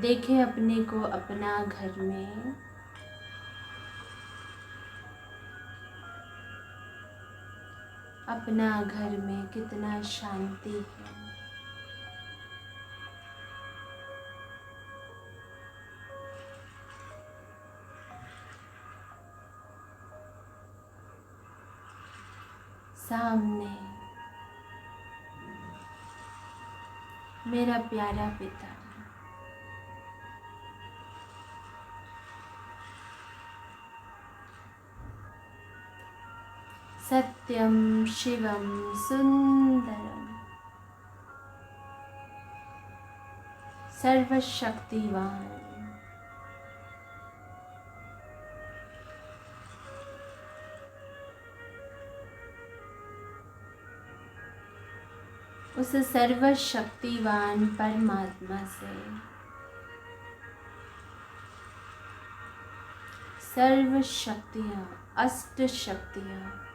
देखे अपने को अपना घर में अपना घर में कितना शांति है। सामने मेरा प्यारा पिता, सत्यम शिवम सुंदरम सर्वशक्तिवान, उस सर्वशक्तिवान परमात्मा से सर्व शक्तियाँ, अष्ट शक्तियाँ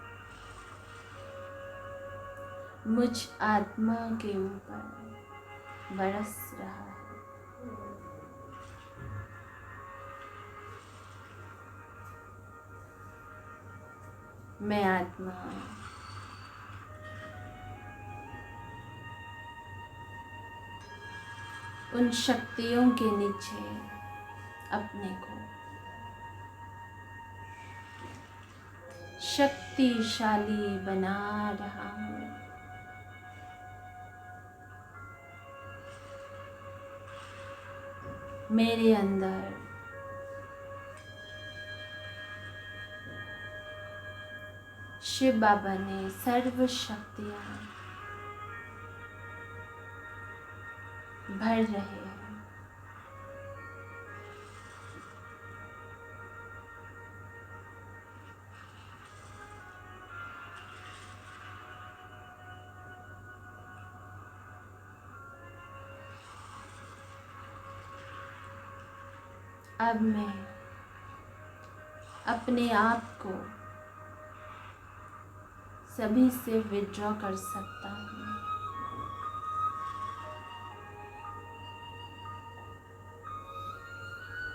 मुझ आत्मा के ऊपर बरस रहा है। मैं आत्मा उन शक्तियों के नीचे अपने को शक्तिशाली बना रहा हूँ। मेरे अंदर शिव बाबा ने सर्व शक्तियाँ भर रहे हैं। अब मैं अपने आप को सभी से विड्रॉ कर सकता हूँ।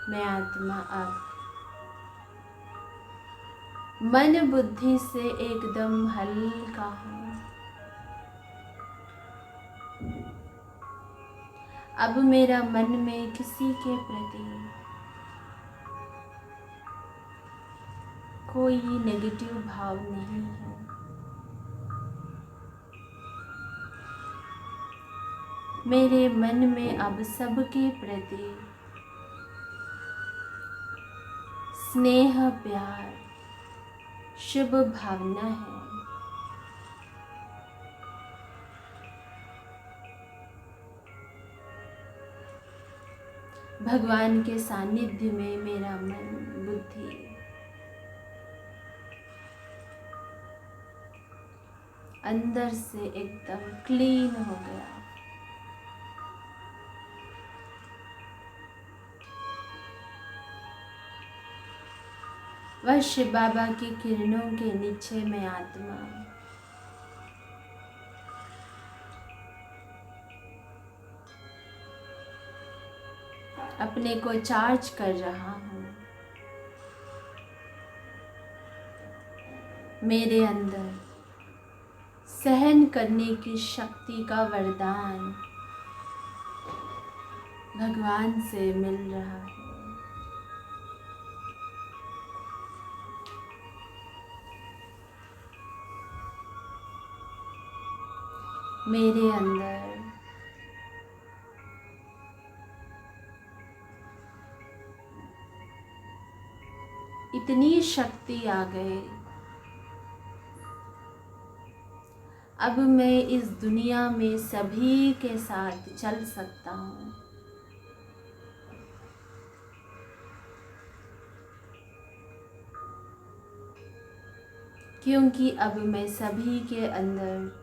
मैं आत्मा अब मन बुद्धि से एकदम हल्का हूँ। अब मेरा मन में किसी के प्रति कोई नेगेटिव भाव नहीं है। मेरे मन में अब सबके प्रति स्नेह, प्यार, शुभ भावना है। भगवान के सानिध्य में मेरा मन, बुद्धि अंदर से एकदम क्लीन हो गया। वह शिव बाबा की किरणों के नीचे मैं आत्मा अपने को चार्ज कर रहा हूँ। मेरे अंदर सहन करने की शक्ति का वरदान भगवान से मिल रहा है। मेरे अंदर इतनी शक्ति आ गई, अब मैं इस दुनिया में सभी के साथ चल सकता हूँ। क्योंकि अब मैं सभी के अंदर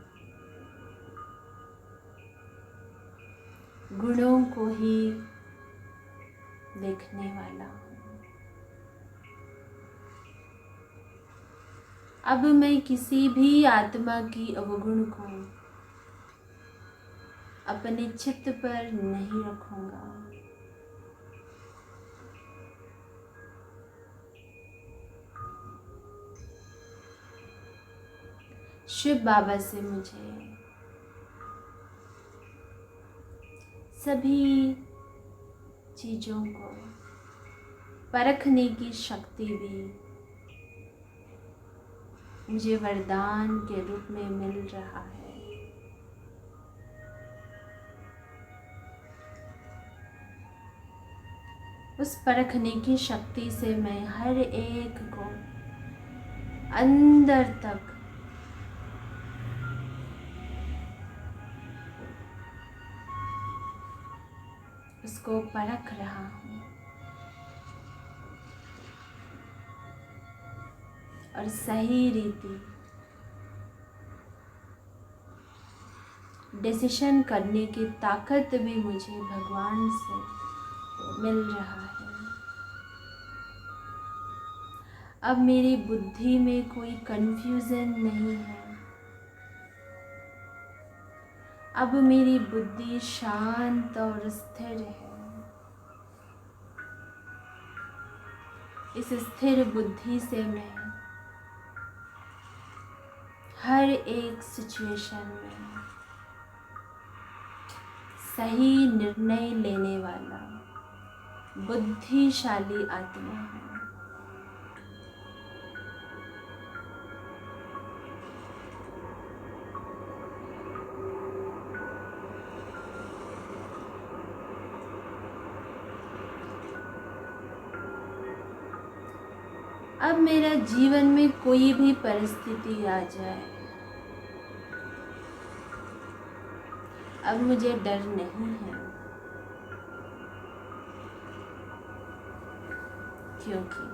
गुणों को ही देखने वाला हूँ। अब मैं किसी भी आत्मा की अवगुण को अपने चित्त पर नहीं रखूंगा। शिव बाबा से मुझे सभी चीजों को परखने की शक्ति भी मुझे वरदान के रूप में मिल रहा है। उस परखने की शक्ति से मैं हर एक को अंदर तक उसको परख रहा हूँ और सही रीति डिसीजन करने की ताकत भी मुझे भगवान से मिल रहा है। अब मेरी बुद्धि में कोई कंफ्यूजन नहीं है। अब मेरी बुद्धि शांत और स्थिर है। इस स्थिर बुद्धि से मैं हर एक सिचुएशन में सही निर्णय लेने वाला बुद्धिशाली आत्मा हूँ। अब मेरा जीवन में कोई भी परिस्थिति आ जाए, अब मुझे डर नहीं है, क्योंकि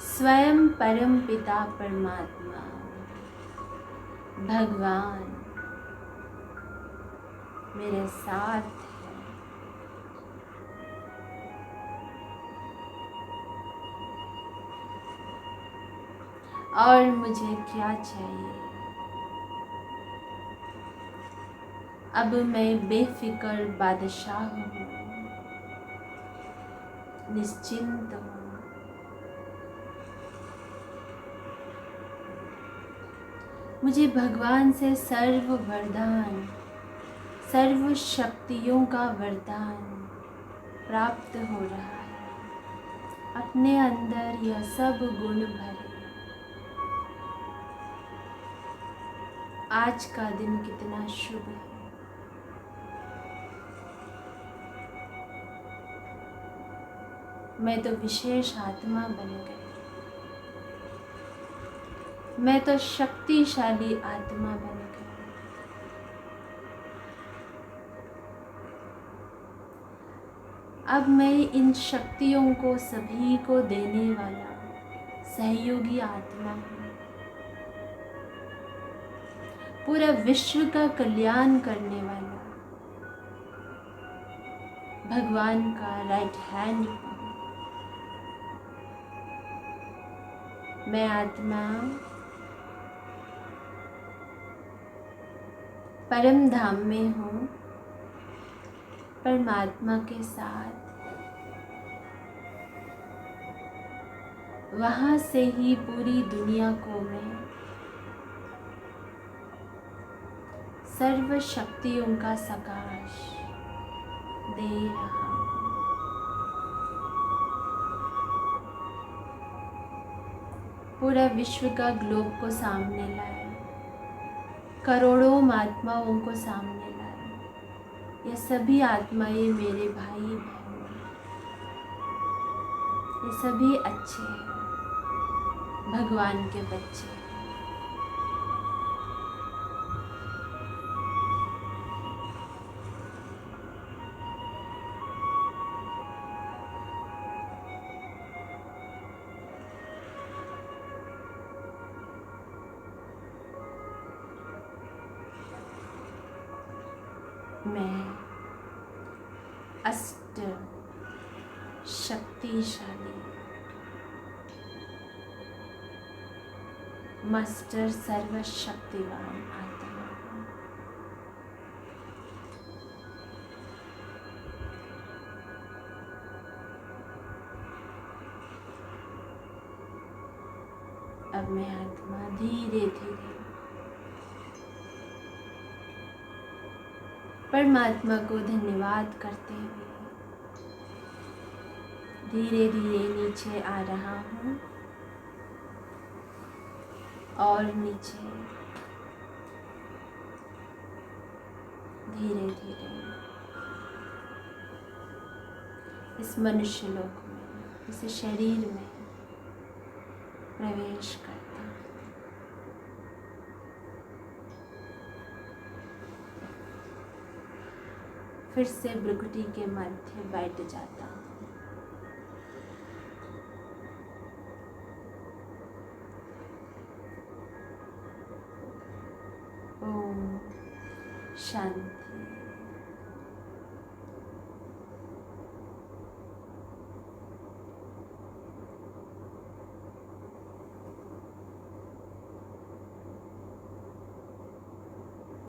स्वयं परम पिता परमात्मा भगवान मेरे साथ है। और मुझे क्या चाहिए? अब मैं बेफिक्र बादशाह हूँ। निश्चिंत हूँ। मुझे भगवान से सर्व वरदान, सर्व शक्तियों का वरदान प्राप्त हो रहा है। अपने अंदर यह सब गुण भरे। आज का दिन कितना शुभ है। मैं तो विशेष आत्मा बन गई। मैं तो शक्तिशाली आत्मा बन गई। अब मैं इन शक्तियों को सभी को देने वाला सहयोगी आत्मा हूँ। पूरा विश्व का कल्याण करने वाला भगवान का राइट हैंड हूँ। मैं आत्मा परम धाम में हूँ, परमात्मा के साथ। वहाँ से ही पूरी दुनिया को मैं सर्व शक्तियों का सकाश दे रहा हूँ। पूरा विश्व का ग्लोब को सामने लाए, करोड़ों आत्माओं को सामने लाए। ये सभी आत्माएं मेरे भाई बहन, ये सभी अच्छे हैं, भगवान के बच्चे। मैं अष्ट शक्तिशाली मास्टर सर्वशक्तिवान आत्मा हूँ। अब मैं आत्मा धीरे धीरे परमात्मा को धन्यवाद करते हुए धीरे धीरे नीचे आ रहा हूँ और नीचे धीरे धीरे इस मनुष्य लोक में, इस शरीर में प्रवेश करता हूँ। फिर से भ्रुकुटी के मध्य बैठ जाता हूँ। ओम शांति।